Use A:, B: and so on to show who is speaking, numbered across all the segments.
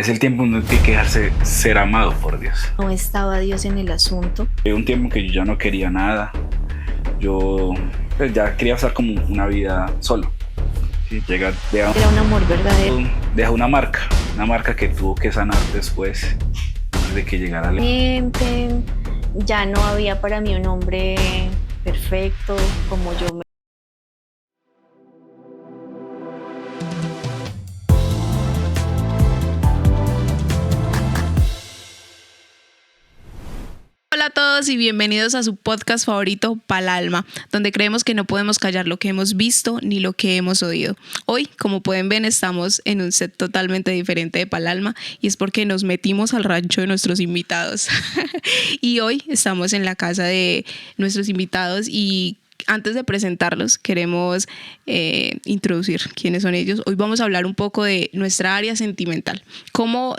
A: Es el tiempo en el que hay que dejarse ser amado por Dios.
B: No estaba Dios en el asunto.
A: Hay un tiempo que yo ya no quería nada. Yo pues, ya quería pasar como una vida solo. Sí, llega,
B: Era un amor verdadero.
A: deja una marca que tuvo que sanar después de que llegara a
B: Gente, ya no había para mí un hombre perfecto como yo me...
C: Hola a todos y bienvenidos a su podcast favorito, Palalma, donde creemos que no podemos callar lo que hemos visto ni lo que hemos oído. Hoy, como pueden ver, estamos en un set totalmente diferente de Palalma y es porque nos metimos al rancho de nuestros invitados. Y hoy estamos en la casa de nuestros invitados y antes de presentarlos, queremos introducir quiénes son ellos. Hoy vamos a hablar un poco de nuestra área sentimental, cómo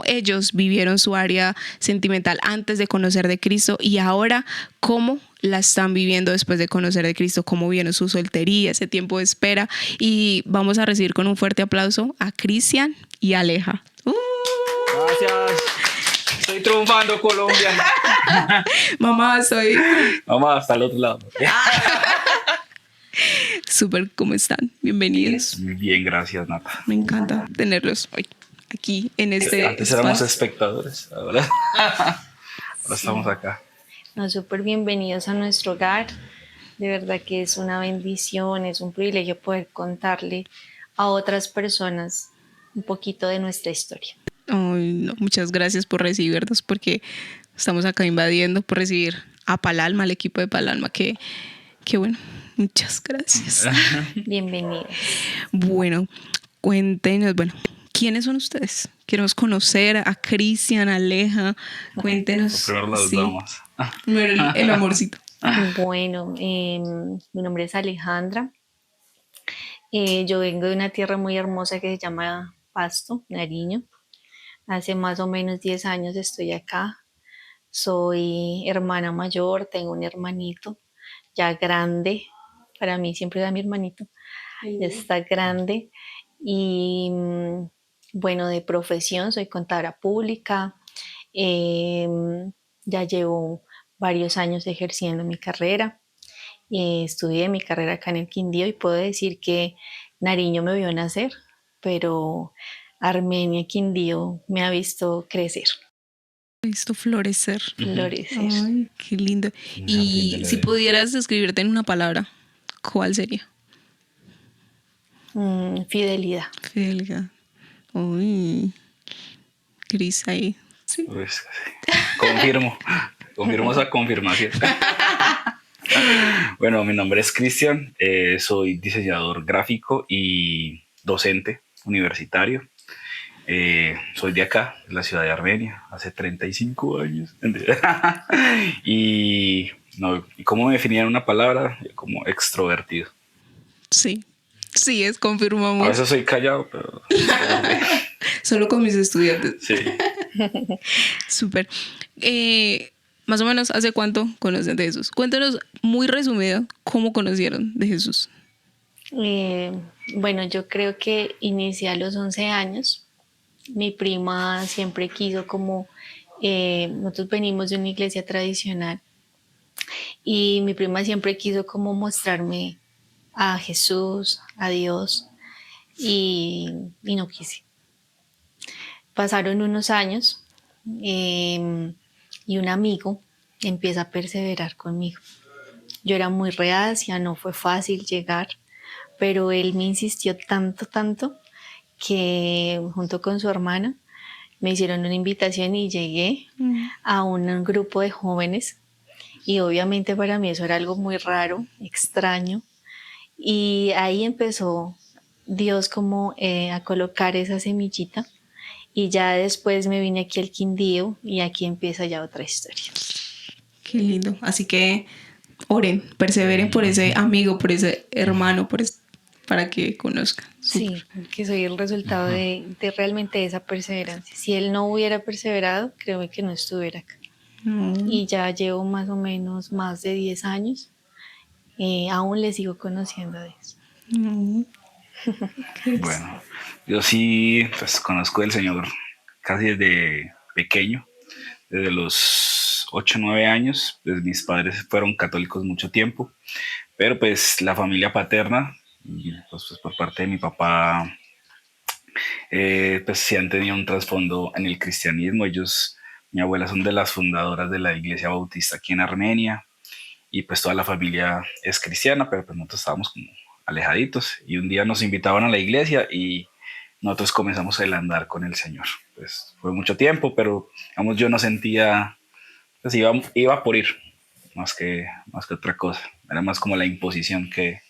C: ellos vivieron su área sentimental antes de conocer de Cristo y ahora cómo la están viviendo después de conocer de Cristo, cómo vieron su soltería, ese tiempo de espera. Y vamos a recibir con un fuerte aplauso a Cristian y Aleja.
A: Gracias. Estoy triunfando, Colombia.
C: Mamá, soy...
A: Vamos hasta el otro lado.
C: Súper, ¿cómo están? Bienvenidos.
A: Muy bien, gracias, Nata.
C: Me encanta tenerlos hoy aquí en este
A: Antes éramos
C: espacio.
A: espectadores, ahora estamos acá.
B: No, súper bienvenidos a nuestro hogar. De verdad que es una bendición, es un privilegio poder contarle a otras personas un poquito de nuestra historia.
C: Ay, no, muchas gracias por recibirnos, porque estamos acá invadiendo, por recibir a Palalma, al equipo de Palalma, que bueno, muchas gracias.
B: Bienvenidos.
C: Bueno, cuéntenos, ¿quiénes son ustedes? Queremos conocer a Cristian, Aleja, cuéntenos.
A: Primero las
C: Sí,
A: damas.
C: primero el amorcito.
B: Bueno, mi nombre es Alejandra. Yo vengo de una tierra muy hermosa que se llama Pasto, Nariño. Hace más o menos 10 años estoy acá. Soy hermana mayor, tengo un hermanito ya grande. Para mí siempre era mi hermanito. Ya está grande. Y bueno, de profesión soy contadora pública. Eh, ya llevo varios años ejerciendo mi carrera. Estudié mi carrera acá en el Quindío y puedo decir que Nariño me vio nacer, pero Armenia Quindío me ha visto crecer,
C: Visto florecer.
B: florecer.
C: Ay, qué lindo. Y si pudieras describirte en una palabra, ¿cuál sería?
B: Fidelidad.
C: Fidelidad. Uy, Cris ahí. Sí.
A: Pues, confirmo esa confirmación. Bueno, mi nombre es Cristian, soy diseñador gráfico y docente universitario. Soy de acá, de la ciudad de Armenia, hace 35 años. Y ¿cómo me definían una palabra? Como extrovertido.
C: Sí,
A: A
C: confirmamos.
A: veces soy callado, pero
C: Solo con mis estudiantes.
A: sí.
C: Súper. Más o menos, ¿hace cuánto conocen de Jesús? Cuéntanos muy resumido cómo conocieron de Jesús.
B: Bueno, yo creo que inicié a los 11 años. Mi prima siempre quiso como, nosotros venimos de una iglesia tradicional y mi prima siempre quiso como mostrarme a Jesús, a Dios y no quise. Pasaron unos años y un amigo empieza a perseverar conmigo. Yo era muy reacia, no fue fácil llegar, pero él me insistió tanto que junto con su hermana me hicieron una invitación y llegué a un grupo de jóvenes y obviamente para mí eso era algo muy raro, extraño, y ahí empezó Dios como a colocar esa semillita y ya después me vine aquí al Quindío y aquí empieza ya otra historia.
C: Qué lindo. Así que oren, perseveren por ese amigo, por ese hermano, para que conozcan.
B: Sí, que soy el resultado de realmente esa perseverancia. Si él no hubiera perseverado, creo que no estuviera acá. Y ya llevo más o menos más de 10 años. Aún le sigo conociendo a Dios.
A: Bueno, yo sí, pues conozco del Señor casi desde pequeño, desde los 8 o 9 años. Pues mis padres fueron católicos mucho tiempo, pero pues la familia paterna, y, pues, por parte de mi papá, pues sí han tenido un trasfondo en el cristianismo. Ellos, mi abuela son de las fundadoras de la iglesia bautista aquí en Armenia, y pues toda la familia es cristiana, pero pues nosotros estábamos como alejaditos, y un día nos invitaban a la iglesia y nosotros comenzamos a andar con el Señor. Pues fue mucho tiempo, pero digamos, yo no sentía, pues iba por ir, más que otra cosa. Era más como la imposición que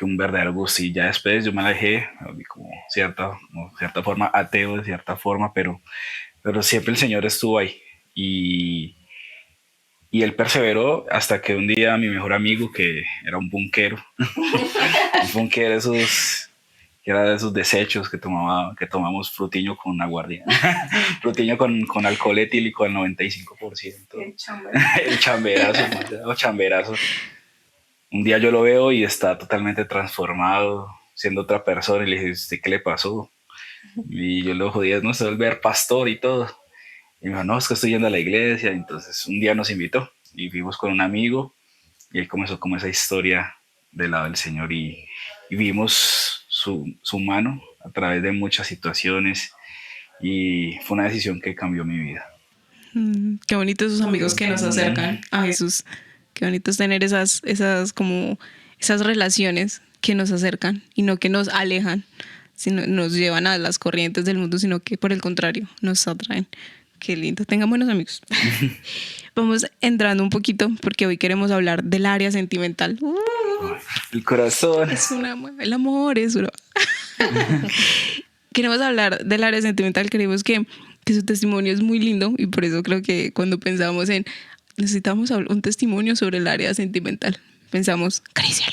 A: un verdadero gusto. Y ya después yo me alejé, me volví como cierta forma ateo, de cierta forma, pero siempre el Señor estuvo ahí. Y él perseveró hasta que un día mi mejor amigo, que era un punquero, un punquero que era de esos desechos que tomamos frutiño con aguardiente, frutiño con alcohol etílico al 95%. El chamberazo, el chamberazo. Un día yo lo veo y está totalmente transformado, siendo otra persona, y le dije, ¿usted qué le pasó? Y yo lo jodía, no se va a volver pastor y todo. Y me dijo, no, es que estoy yendo a la iglesia. Entonces un día nos invitó y fuimos con un amigo, y él comenzó como esa historia del lado del Señor, y vimos su mano a través de muchas situaciones, y fue una decisión que cambió mi vida.
C: Qué bonito esos amigos que nos acercan a Jesús. Qué bonito es tener esas relaciones que nos acercan y no que nos alejan, sino nos llevan a las corrientes del mundo, sino que por el contrario nos atraen. Qué lindo, tengan buenos amigos. Vamos entrando un poquito porque hoy queremos hablar del área sentimental.
A: El corazón.
C: El amor es uno. Queremos hablar del área sentimental. Creemos que su testimonio es muy lindo, y por eso creo que cuando pensamos en necesitamos un testimonio sobre el área sentimental, pensamos Caricia.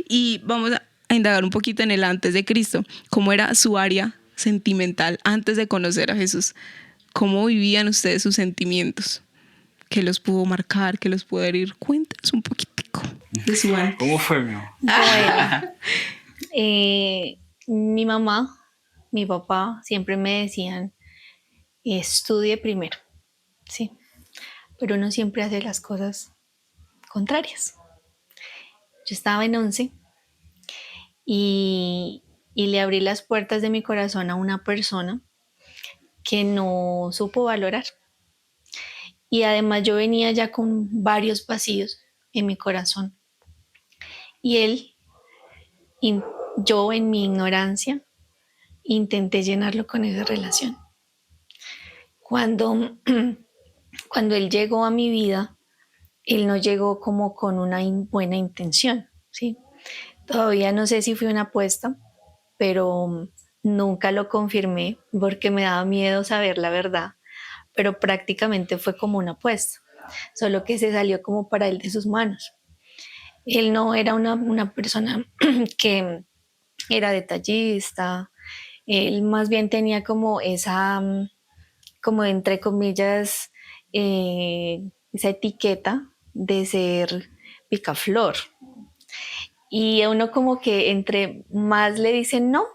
C: Y vamos a indagar un poquito en el antes de Cristo. ¿Cómo era su área sentimental antes de conocer a Jesús? ¿Cómo vivían ustedes sus sentimientos? ¿Qué los pudo marcar? ¿Qué los pudo herir? Cuéntanos un poquitico de su antes.
A: ¿Cómo fue, mi amor?
B: Bueno, mi mamá, mi papá siempre me decían, estudie primero, ¿sí? Pero uno siempre hace las cosas contrarias. Yo estaba en 11 y le abrí las puertas de mi corazón a una persona que no supo valorar. Y además yo venía ya con varios vacíos en mi corazón. Y él, yo en mi ignorancia, intenté llenarlo con esa relación. Cuando, cuando él llegó a mi vida, él no llegó como con una buena intención, ¿sí? Todavía no sé si fue una apuesta, pero nunca lo confirmé porque me daba miedo saber la verdad, pero prácticamente fue como una apuesta, solo que se salió como para él de sus manos. Él no era una persona que era detallista, él más bien tenía como esa, como entre comillas, esa etiqueta de ser picaflor. Y a uno como que entre más le dicen no,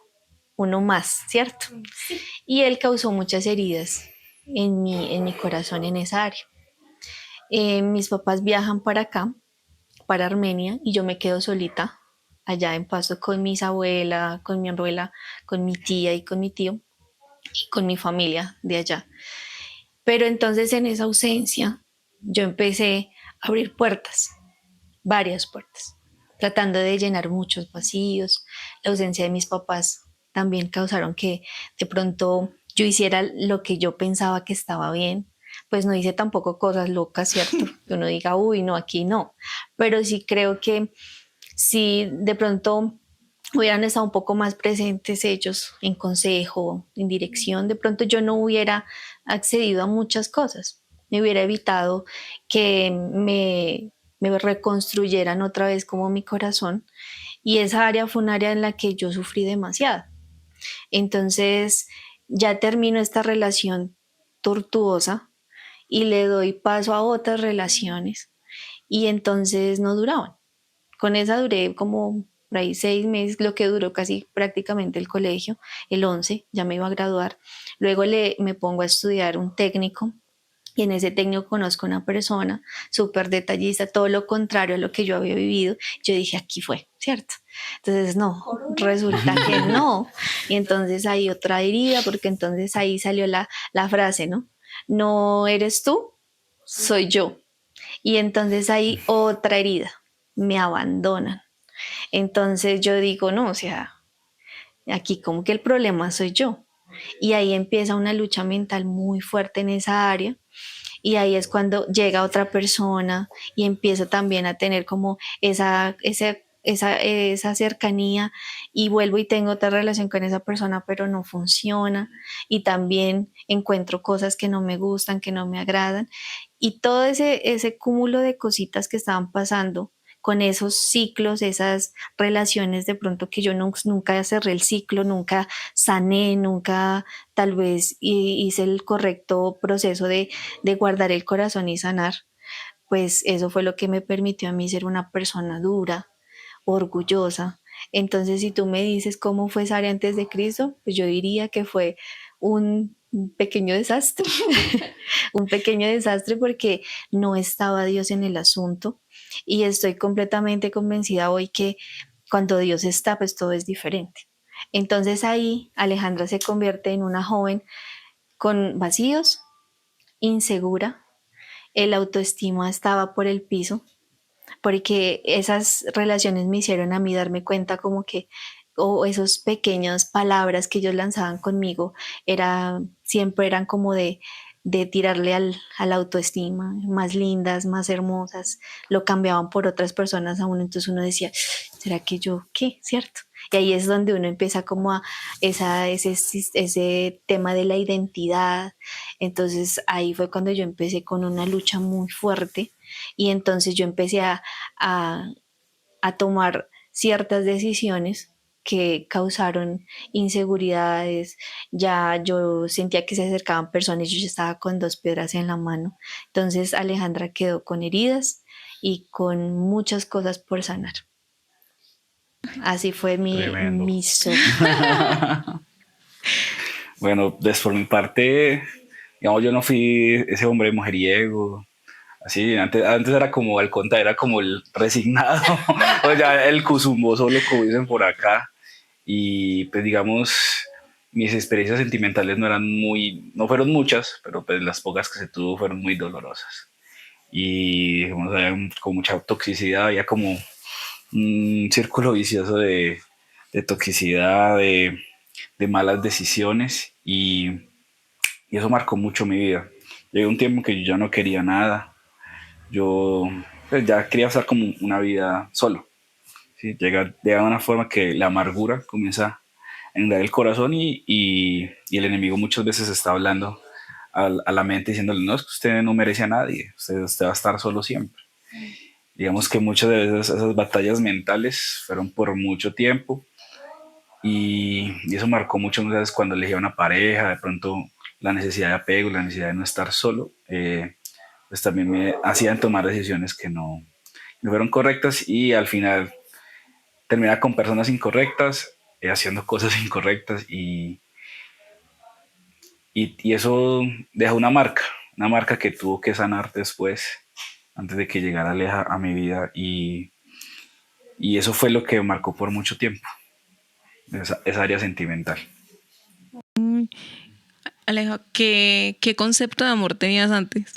B: uno más, ¿cierto? Sí. Y él causó muchas heridas en mi corazón en esa área. Mis papás viajan para acá, para Armenia, y yo me quedo solita allá en Pasto con mis abuelas, con mi abuela, con mi tía y con mi tío, y con mi familia de allá. Pero entonces en esa ausencia yo empecé a abrir puertas, varias puertas, tratando de llenar muchos vacíos. La ausencia de mis papás también causaron que de pronto yo hiciera lo que yo pensaba que estaba bien. Pues no hice tampoco cosas locas, ¿cierto? Que uno diga, uy, no, aquí no. Pero sí creo que si de pronto hubieran estado un poco más presentes ellos en consejo, en dirección, de pronto yo no hubiera accedido a muchas cosas. Me hubiera evitado que me reconstruyeran otra vez como mi corazón, y esa área fue un área en la que yo sufrí demasiado. Entonces ya termino esta relación tortuosa y le doy paso a otras relaciones, y entonces no duraban. Con esa duré como por ahí 6 meses, lo que duró casi prácticamente el colegio, el 11, ya me iba a graduar. Luego me pongo a estudiar un técnico y en ese técnico conozco a una persona súper detallista, todo lo contrario a lo que yo había vivido. Yo dije, aquí fue, ¿cierto? Entonces, no, resulta que no. Y entonces hay otra herida, porque entonces ahí salió la frase, ¿no? No eres tú, soy yo. Y entonces hay otra herida, me abandonan. Entonces yo digo, no, o sea, aquí como que el problema soy yo. Y ahí empieza una lucha mental muy fuerte en esa área y ahí es cuando llega otra persona y empiezo también a tener como esa cercanía y vuelvo y tengo otra relación con esa persona, pero no funciona y también encuentro cosas que no me gustan, que no me agradan y todo ese cúmulo de cositas que estaban pasando con esos ciclos, esas relaciones de pronto que yo nunca cerré el ciclo, nunca sané, nunca tal vez hice el correcto proceso de guardar el corazón y sanar, pues eso fue lo que me permitió a mí ser una persona dura, orgullosa. Entonces, si tú me dices cómo fue Sara antes de Cristo, pues yo diría que fue un pequeño desastre, un pequeño desastre porque no estaba Dios en el asunto y estoy completamente convencida hoy que cuando Dios está, pues todo es diferente. Entonces ahí Alejandra se convierte en una joven con vacíos, insegura, el autoestima estaba por el piso, porque esas relaciones me hicieron a mí darme cuenta como que o esos pequeñas palabras que ellos lanzaban conmigo siempre eran como de tirarle al autoestima, más lindas, más hermosas, lo cambiaban por otras personas a uno, entonces uno decía, ¿será que yo qué? ¿Cierto? Y ahí es donde uno empieza como a ese tema de la identidad. Entonces ahí fue cuando yo empecé con una lucha muy fuerte y entonces yo empecé a, a tomar ciertas decisiones que causaron inseguridades, ya yo sentía que se acercaban personas, yo ya estaba con 2 piedras en la mano. Entonces Alejandra quedó con heridas y con muchas cosas por sanar. Así fue
A: Tremendo.
B: mi historia.
A: Bueno, por mi parte, digamos, yo no fui ese hombre mujeriego. Así, antes era como al contrario, era como el resignado, o ya el cuzumbo solo como dicen por acá. Y pues digamos, mis experiencias sentimentales no fueron muchas, pero pues las pocas que se tuvo fueron muy dolorosas. Y digamos, había con mucha toxicidad, había como un círculo vicioso de toxicidad, de malas decisiones y eso marcó mucho mi vida. Llegó un tiempo que yo ya no quería nada, yo pues, ya quería estar como una vida solo. ¿Sí? Llega una forma que la amargura comienza a inundar el corazón y el enemigo muchas veces está hablando a la mente diciéndole, no, es que usted no merece a nadie, usted va a estar solo siempre. Digamos que muchas de esas batallas mentales fueron por mucho tiempo y eso marcó mucho muchas veces cuando elegía una pareja, de pronto la necesidad de apego, la necesidad de no estar solo, pues también me hacían tomar decisiones que no fueron correctas y al final terminar con personas incorrectas, haciendo cosas incorrectas y eso deja una marca que tuvo que sanar después, antes de que llegara Aleja a mi vida y eso fue lo que marcó por mucho tiempo, esa área sentimental.
C: Aleja, ¿qué concepto de amor tenías antes?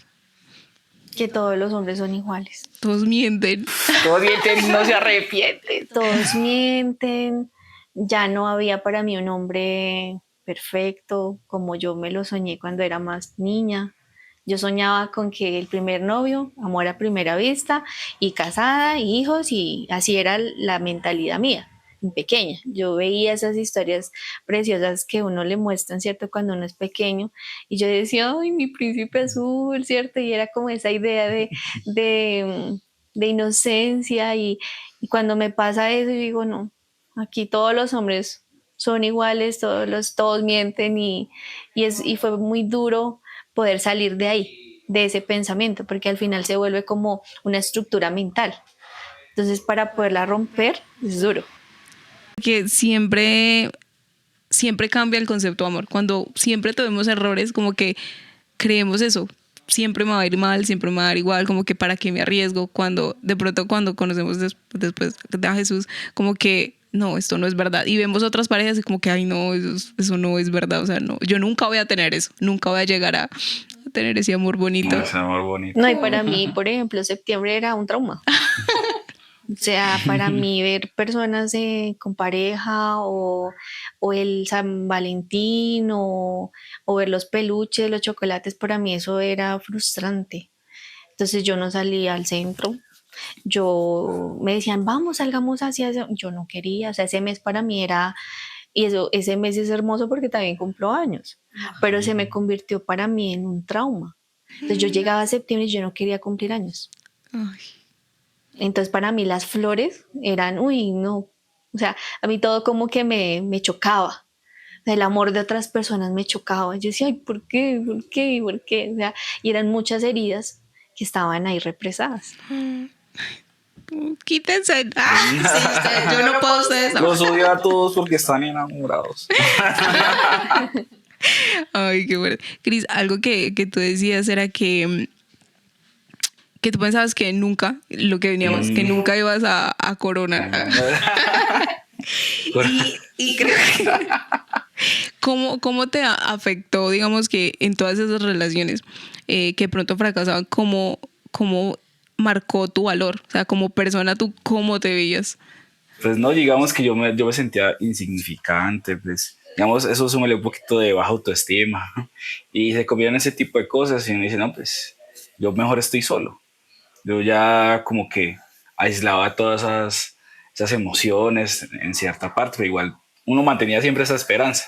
B: Que todos los hombres son iguales.
C: Todos mienten.
A: Todos mienten, no se arrepienten.
B: Todos mienten. Ya no había para mí un hombre perfecto como yo me lo soñé cuando era más niña. Yo soñaba con que el primer novio, amor a primera vista, y casada, y hijos, y así era la mentalidad mía, pequeña. Yo veía esas historias preciosas que uno le muestran, ¿cierto? Cuando uno es pequeño, y yo decía, ay, mi príncipe azul, ¿cierto? Y era como esa idea de, de inocencia, y cuando me pasa eso, yo digo, no, aquí todos los hombres son iguales, todos mienten, y fue muy duro poder salir de ahí, de ese pensamiento, porque al final se vuelve como una estructura mental. Entonces, para poderla romper es duro.
C: Que siempre cambia el concepto de amor. Cuando siempre tenemos errores, como que creemos eso. Siempre me va a ir mal, siempre me va a dar igual, como que para qué me arriesgo. Cuando de pronto cuando conocemos después a Jesús, como que no, esto no es verdad. Y vemos otras parejas y como que, ay no, eso no es verdad. O sea, no, yo nunca voy a tener eso. Nunca voy a llegar a tener ese amor bonito.
A: Ese amor bonito.
B: No, y para mí, por ejemplo, septiembre era un trauma. O sea, para mí ver personas con pareja o el San Valentín o ver los peluches, los chocolates, para mí eso era frustrante. Entonces yo no salía al centro. Yo me decían, vamos, salgamos hacia eso. Yo no quería, o sea, ese mes para mí era, y eso, ese mes es hermoso porque también cumplo años, pero se me convirtió para mí en un trauma. Entonces yo llegaba a septiembre y yo no quería cumplir años.
C: Ay.
B: Entonces para mí las flores eran, uy, no, o sea, a mí todo como que me chocaba. El amor de otras personas me chocaba. Yo decía, ay, ¿por qué? ¿Por qué? ¿Por qué? O sea, y eran muchas heridas que estaban ahí represadas.
C: Quítense. Sí, ustedes, yo no puedo ustedes.
A: Los odio a todos porque están enamorados.
C: Ay, qué bueno. Cris, algo que tú decías era que tú pensabas que nunca, lo que veníamos, que nunca ibas a Corona. y creo que ¿cómo te afectó, digamos, que en todas esas relaciones que pronto fracasaban, cómo marcó tu valor? O sea, como persona, ¿tú cómo te veías?
A: Pues no, digamos que yo me sentía insignificante, pues digamos, eso súmale un poquito de baja autoestima y se combinan ese tipo de cosas y uno dice, no, pues yo mejor estoy solo. Yo ya como que aislaba todas esas emociones en cierta parte, pero igual uno mantenía siempre esa esperanza,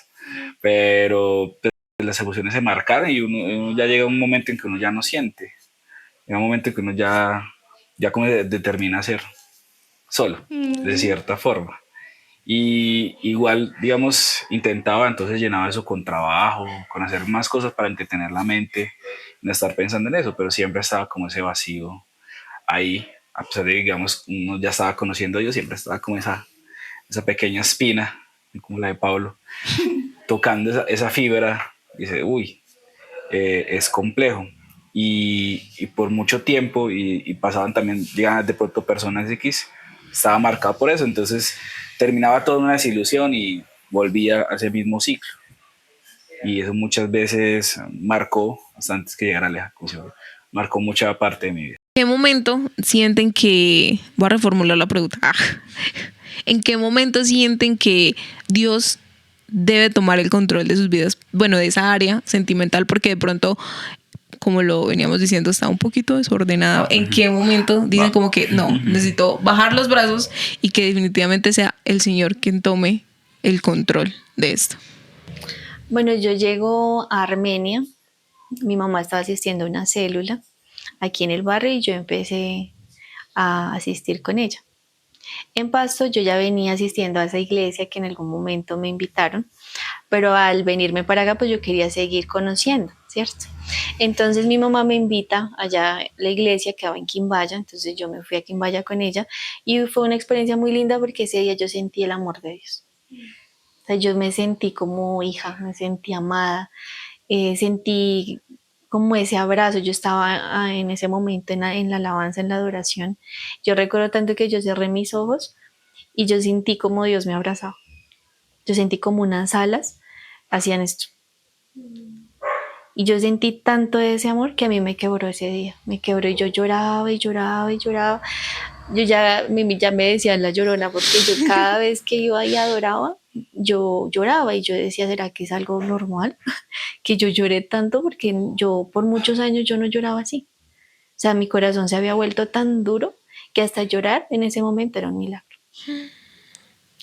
A: pero pues, las emociones se marcaron y uno ya llega un momento en que uno ya no siente, llega un momento en que uno ya como determina ser solo, de cierta forma. Y igual, digamos, intentaba, entonces llenaba eso con trabajo, con hacer más cosas para entretener la mente, no estar pensando en eso, pero siempre estaba como ese vacío ahí, a pesar de que, digamos, uno ya estaba conociendo a Dios, siempre estaba como esa pequeña espina, como la de Pablo, tocando esa fibra, y dice, uy, es complejo. Y por mucho tiempo, y pasaban también, llegaban de pronto personas X, estaba marcado por eso, entonces terminaba toda una desilusión y volvía a ese mismo ciclo. Y eso muchas veces marcó, hasta antes que llegara a la ejecución, marcó mucha parte de mi vida.
C: ¿En qué momento sienten que, voy a reformular la pregunta, ¿en qué momento sienten que Dios debe tomar el control de sus vidas? Bueno, de esa área sentimental, porque de pronto, como lo veníamos diciendo, está un poquito desordenada. ¿En qué momento dicen como que no, necesito bajar los brazos y que definitivamente sea el Señor quien tome el control de esto?
B: Bueno, yo llego a Armenia, mi mamá estaba asistiendo a una célula aquí en el barrio y yo empecé a asistir con ella. En Pasto yo ya venía asistiendo a esa iglesia que en algún momento me invitaron, pero al venirme para acá pues yo quería seguir conociendo, ¿cierto? Entonces mi mamá me invita allá a la iglesia que va en Quimbaya, entonces yo me fui a Quimbaya con ella y fue una experiencia muy linda porque ese día yo sentí el amor de Dios. O sea, yo me sentí como hija, me sentí amada, sentí como ese abrazo. Yo estaba en ese momento en la alabanza, en la adoración. Yo recuerdo tanto que yo cerré mis ojos y yo sentí como Dios me abrazaba. Yo sentí como unas alas hacían esto. Y yo sentí tanto de ese amor que a mí me quebró ese día. Me quebró y yo lloraba y lloraba y lloraba. Yo ya me decían la llorona porque yo cada vez que iba y adoraba, yo lloraba y yo decía, ¿será que es algo normal? Que yo lloré tanto porque yo por muchos años yo no lloraba así. O sea, mi corazón se había vuelto tan duro que hasta llorar en ese momento era un milagro.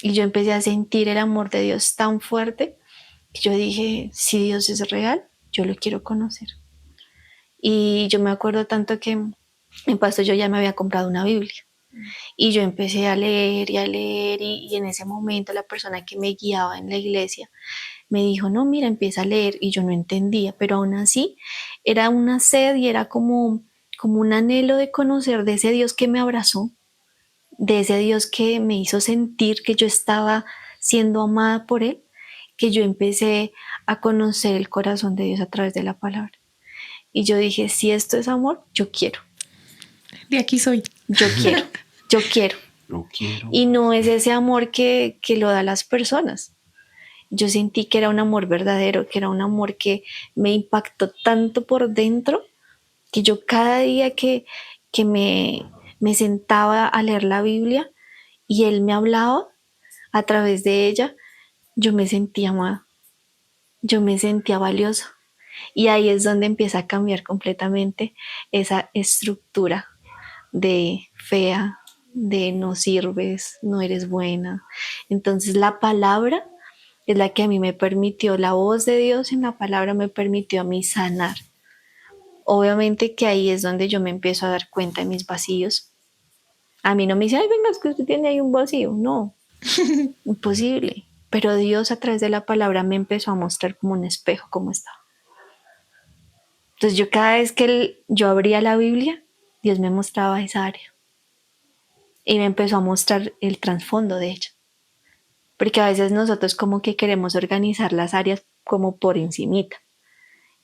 B: Y yo empecé a sentir el amor de Dios tan fuerte que yo dije, si Dios es real, yo lo quiero conocer. Y yo me acuerdo tanto que en Pasto yo ya me había comprado una Biblia. Y yo empecé a leer y a leer y en ese momento la persona que me guiaba en la iglesia me dijo, no, mira, empieza a leer y yo no entendía, pero aún así era una sed y era como un anhelo de conocer de ese Dios que me abrazó, de ese Dios que me hizo sentir que yo estaba siendo amada por Él, que yo empecé a conocer el corazón de Dios a través de la palabra. Y yo dije, si esto es amor, yo quiero.
C: De aquí soy.
B: Yo quiero, yo quiero.
A: Lo quiero.
B: Y no es ese amor que lo da las personas. Yo sentí que era un amor verdadero, que era un amor que me impactó tanto por dentro, que yo cada día que me sentaba a leer la Biblia y Él me hablaba a través de ella, yo me sentía amada, yo me sentía valiosa. Y ahí es donde empieza a cambiar completamente esa estructura de fea, de no sirves, no eres buena. Entonces la palabra es la que a mí me permitió, la voz de Dios en la palabra me permitió a mí sanar. Obviamente que ahí es donde yo me empiezo a dar cuenta de mis vacíos. A mí no me dice, ay, venga, es que usted tiene ahí un vacío. No, imposible. Pero Dios a través de la palabra me empezó a mostrar como un espejo cómo estaba. Entonces yo cada vez que yo abría la Biblia, Dios me mostraba esa área. Y me empezó a mostrar el trasfondo de ella. Porque a veces nosotros como que queremos organizar las áreas como por encimita.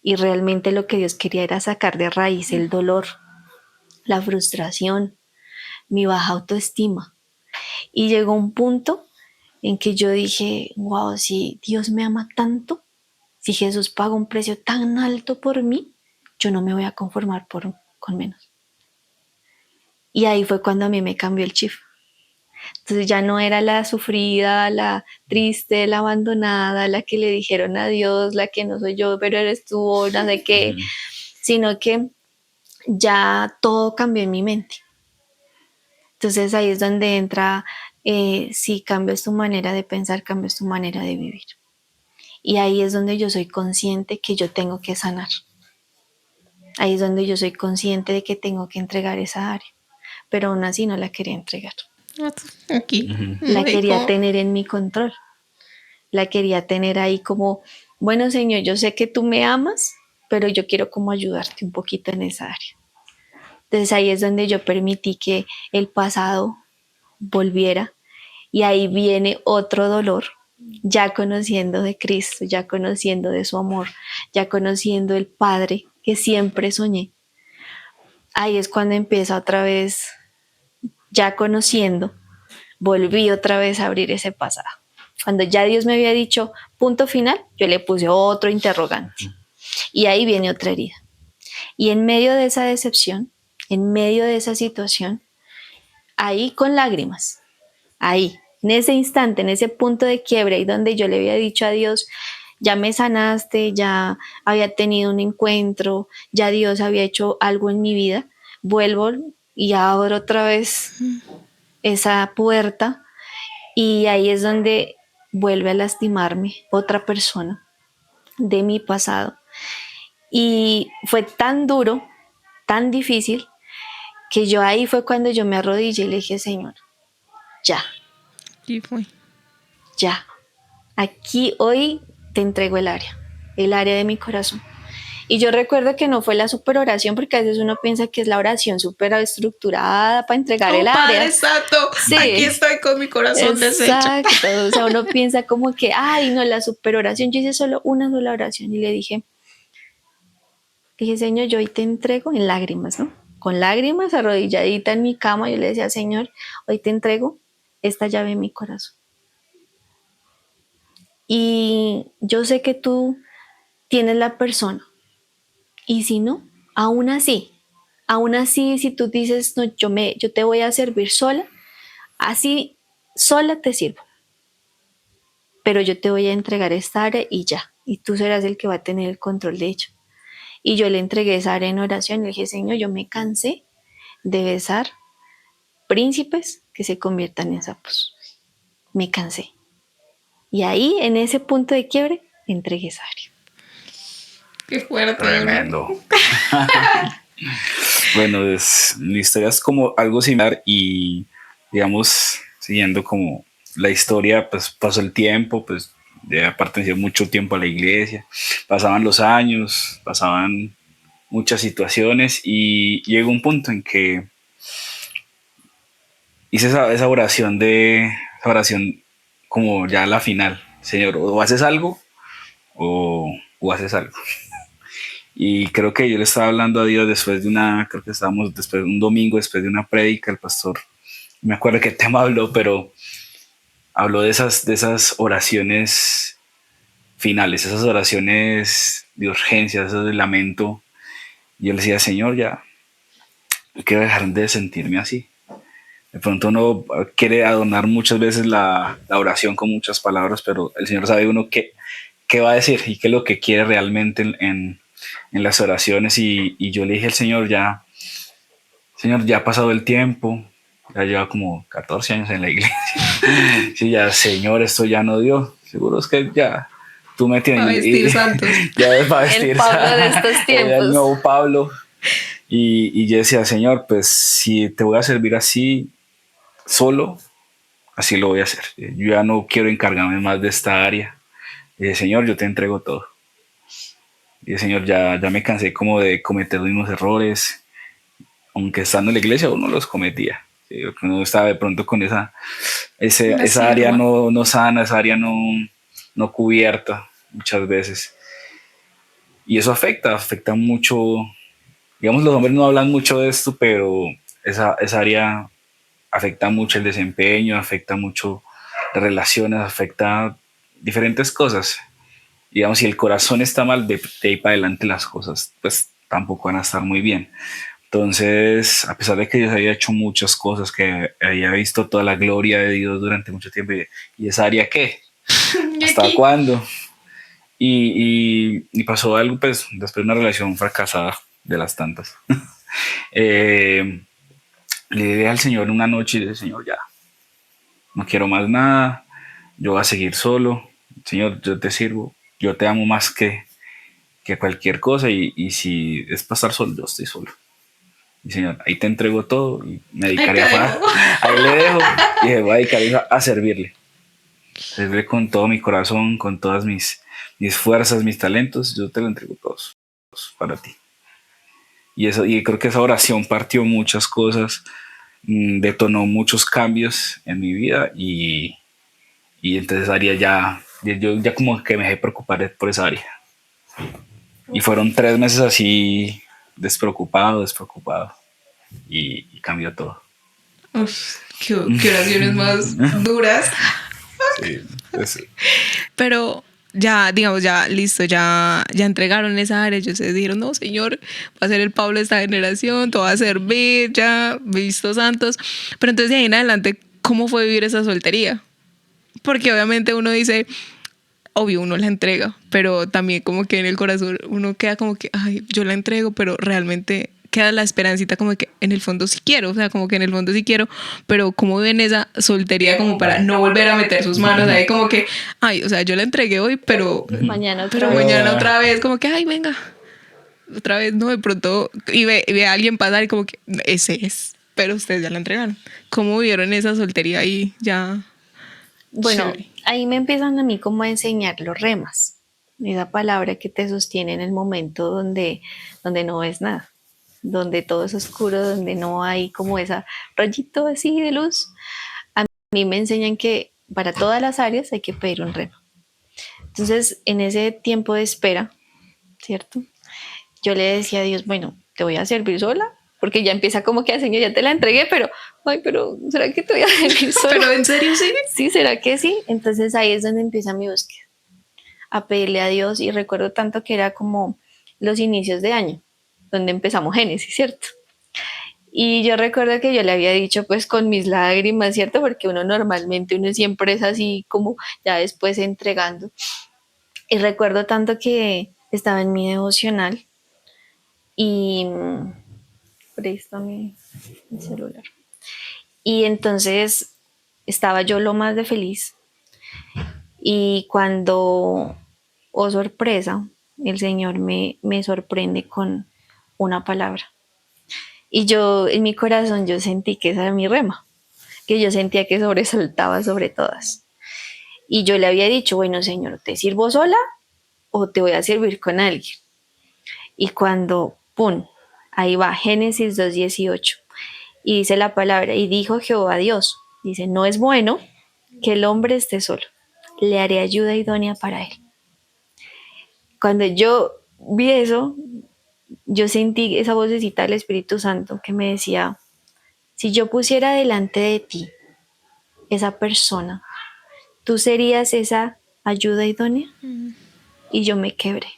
B: Y realmente lo que Dios quería era sacar de raíz el dolor, la frustración, mi baja autoestima. Y llegó un punto en que yo dije, wow, si Dios me ama tanto, si Jesús paga un precio tan alto por mí, yo no me voy a conformar con menos. Y ahí fue cuando a mí me cambió el chip. Entonces ya no era la sufrida, la triste, la abandonada, la que le dijeron adiós, la que no soy yo, pero eres tú, o no sé qué, sino que ya todo cambió en mi mente. Entonces ahí es donde entra, si cambias tu manera de pensar, cambias tu manera de vivir. Y ahí es donde yo soy consciente que yo tengo que sanar. Ahí es donde yo soy consciente de que tengo que entregar esa área, pero aún así no la quería entregar.
C: Aquí.
B: La quería tener en mi control. La quería tener ahí como, bueno, Señor, yo sé que tú me amas, pero yo quiero como ayudarte un poquito en esa área. Entonces ahí es donde yo permití que el pasado volviera y ahí viene otro dolor, ya conociendo de Cristo, ya conociendo de su amor, ya conociendo el Padre que siempre soñé. Ahí es cuando empieza otra vez, ya conociendo, volví otra vez a abrir ese pasado. Cuando ya Dios me había dicho punto final, yo le puse otro interrogante. Y ahí viene otra herida. Y en medio de esa decepción, en medio de esa situación, ahí con lágrimas, ahí, en ese instante, en ese punto de quiebre, y donde yo le había dicho a Dios, ya me sanaste, ya había tenido un encuentro, ya Dios había hecho algo en mi vida, vuelvo y abro otra vez esa puerta y ahí es donde vuelve a lastimarme otra persona de mi pasado. Y fue tan duro, tan difícil, que yo ahí fue cuando yo me arrodillé y le dije, Señor, ya.
C: Y fue.
B: Ya. Aquí hoy te entrego el área de mi corazón. Y yo recuerdo que no fue la super oración, porque a veces uno piensa que es la oración súper estructurada para entregar el área.
C: Padre Santo,
B: sí.
C: Aquí estoy con mi corazón deshecho.
B: Exacto. O sea, uno piensa como que, ay, no, la super oración. Yo hice solo una sola oración y le dije, Señor, yo hoy te entrego en lágrimas, ¿no? Con lágrimas, arrodilladita en mi cama, yo le decía, Señor, hoy te entrego esta llave en mi corazón. Y yo sé que tú tienes la persona. Y si no, aún así, si tú dices, no, yo te voy a servir sola, así sola te sirvo. Pero yo te voy a entregar esta área y ya. Y tú serás el que va a tener el control de ello. Y yo le entregué esa área en oración y le dije, Señor, yo me cansé de besar príncipes que se conviertan en sapos. Me cansé. Y ahí, en ese punto de quiebre, entregué esa área.
C: Qué fuerte.
A: Tremendo. Bueno, mi historia es como algo similar y, digamos, siguiendo como la historia, pues pasó el tiempo, pues ya perteneció mucho tiempo a la iglesia, pasaban los años, pasaban muchas situaciones y llegó un punto en que hice esa oración como ya a la final. Señor, o haces algo o haces algo. Y creo que yo le estaba hablando a Dios después de creo que estábamos después un domingo, después de una prédica, el pastor, no me acuerdo qué tema habló, pero habló de esas oraciones finales, esas oraciones de urgencia, esas de lamento. Y yo le decía, Señor, ya no quiero dejar de sentirme así. De pronto uno quiere adornar muchas veces la oración con muchas palabras, pero el Señor sabe uno qué va a decir y qué es lo que quiere realmente en las oraciones. Y yo le dije al Señor, Señor, ya ha pasado el tiempo, ya lleva como 14 años en la iglesia. Sí, ya, Señor, esto ya no dio. Seguro es que ya tú me tienes.
C: A vestir santos.
A: Ya es para vestir
B: El Pablo de estos
A: el
B: tiempos.
A: nuevo Pablo. Y yo decía, Señor, pues si te voy a servir así, solo, así lo voy a hacer. Yo ya no quiero encargarme más de esta área. Y dije, Señor, yo te entrego todo. Y dije, Señor, ya me cansé como de cometer los mismos errores. Aunque estando en la iglesia uno los cometía. Sí, uno estaba de pronto con esa área no sana, esa área no cubierta muchas veces. Y eso afecta mucho. Digamos, los hombres no hablan mucho de esto, pero esa área afecta mucho el desempeño, afecta mucho las relaciones, afecta diferentes cosas. Digamos, si el corazón está mal, de ahí para adelante las cosas pues tampoco van a estar muy bien. Entonces, a pesar de que Dios había hecho muchas cosas, que había visto toda la gloria de Dios durante mucho tiempo, ¿y esa área qué? ¿Hasta cuándo? Y pasó algo, pues, después de una relación fracasada de las tantas. Le dije al Señor una noche y le dije, Señor, ya, no quiero más nada, yo voy a seguir solo. Señor, yo te sirvo, yo te amo más que cualquier cosa y si es para estar solo, yo estoy solo. Y Señor, ahí te entrego todo y me dedicaré ahí le dejo y me voy a dedicar a servirle con todo mi corazón, con todas mis fuerzas, mis talentos. Yo te lo entrego todos para ti. Y creo que esa oración partió muchas cosas, detonó muchos cambios en mi vida y entonces yo ya como que me dejé preocupar por esa área. Y fueron 3 meses así despreocupado y cambió todo.
C: Uf, qué oraciones más duras.
A: Sí, pues,
C: Pero ya, digamos, ya listo, ya entregaron esa área. Ellos se dijeron, no, Señor, va a ser el Pablo de esta generación, todo va a servir, ya, visto santos. Pero entonces de ahí en adelante, ¿cómo fue vivir esa soltería? Porque obviamente uno dice, obvio, uno la entrega, pero también como que en el corazón uno queda como que, ay, yo la entrego, pero realmente queda la esperancita como que en el fondo sí quiero, o sea, como que en el fondo sí quiero, pero como ven esa soltería como para no volver a meter sus manos ahí como que, ay, o sea, yo la entregué hoy, pero
B: Mañana otra
C: pero
B: vez.
C: mañana otra vez, como que, ay, venga, otra vez, no, de pronto, y ve a alguien pasar y como que, ese es, pero ustedes ya la entregaron. ¿Cómo vieron esa soltería ahí ya?
B: Bueno,
C: Chévere.
B: ahí me empiezan a mí como a enseñar los remas, esa palabra que te sostiene en el momento donde no ves nada, donde todo es oscuro, donde no hay como esa rayito así de luz. A mí me enseñan que para todas las áreas hay que pedir un rema. Entonces, en ese tiempo de espera, ¿cierto? Yo le decía a Dios, bueno, te voy a servir sola, porque ya empieza como que, Señor, ya te la entregué, pero, ay, pero, ¿será que te voy a servir sola?
C: ¿Pero en serio sí?
B: Sí, ¿será que sí? Entonces ahí es donde empieza mi búsqueda, a pedirle a Dios, y recuerdo tanto que era como los inicios de año, donde empezamos Génesis, ¿cierto? Y yo recuerdo que yo le había dicho pues con mis lágrimas, ¿cierto? Porque uno siempre es así como ya después entregando. Y recuerdo tanto que estaba en mi devocional y préstame el celular. Y entonces estaba yo lo más de feliz. Y cuando, oh sorpresa, el Señor me sorprende con una palabra. Y yo, en mi corazón, yo sentí que esa era mi rema, que yo sentía que sobresaltaba sobre todas. Y yo le había dicho, bueno, Señor, ¿te sirvo sola o te voy a servir con alguien? Y cuando, ¡pum!, ahí va, Génesis 2:18. Y dice la palabra, y dijo Jehová Dios, dice, no es bueno que el hombre esté solo, le haré ayuda idónea para él. Cuando yo vi eso, yo sentí esa vocecita del Espíritu Santo que me decía, si yo pusiera delante de ti esa persona, ¿tú serías esa ayuda idónea? Y yo me quebré.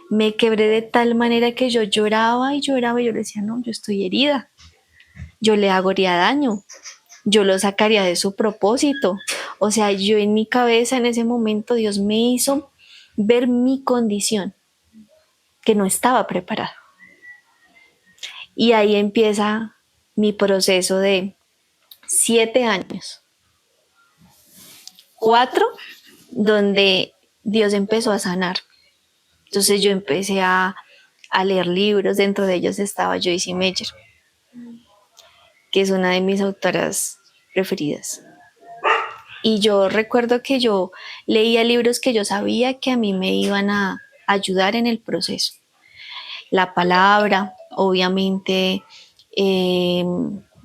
B: Me quebré de tal manera que yo lloraba y lloraba y yo le decía, no, yo estoy herida. Yo le haría daño. Yo lo sacaría de su propósito. O sea, yo en mi cabeza en ese momento Dios me hizo ver mi condición, que no estaba preparada. Y ahí empieza mi proceso de 7 años. 4, donde Dios empezó a sanar. Entonces yo empecé a leer libros, dentro de ellos estaba Joyce Meyer, que es una de mis autoras preferidas. Y yo recuerdo que yo leía libros que yo sabía que a mí me iban a ayudar en el proceso. La palabra, obviamente,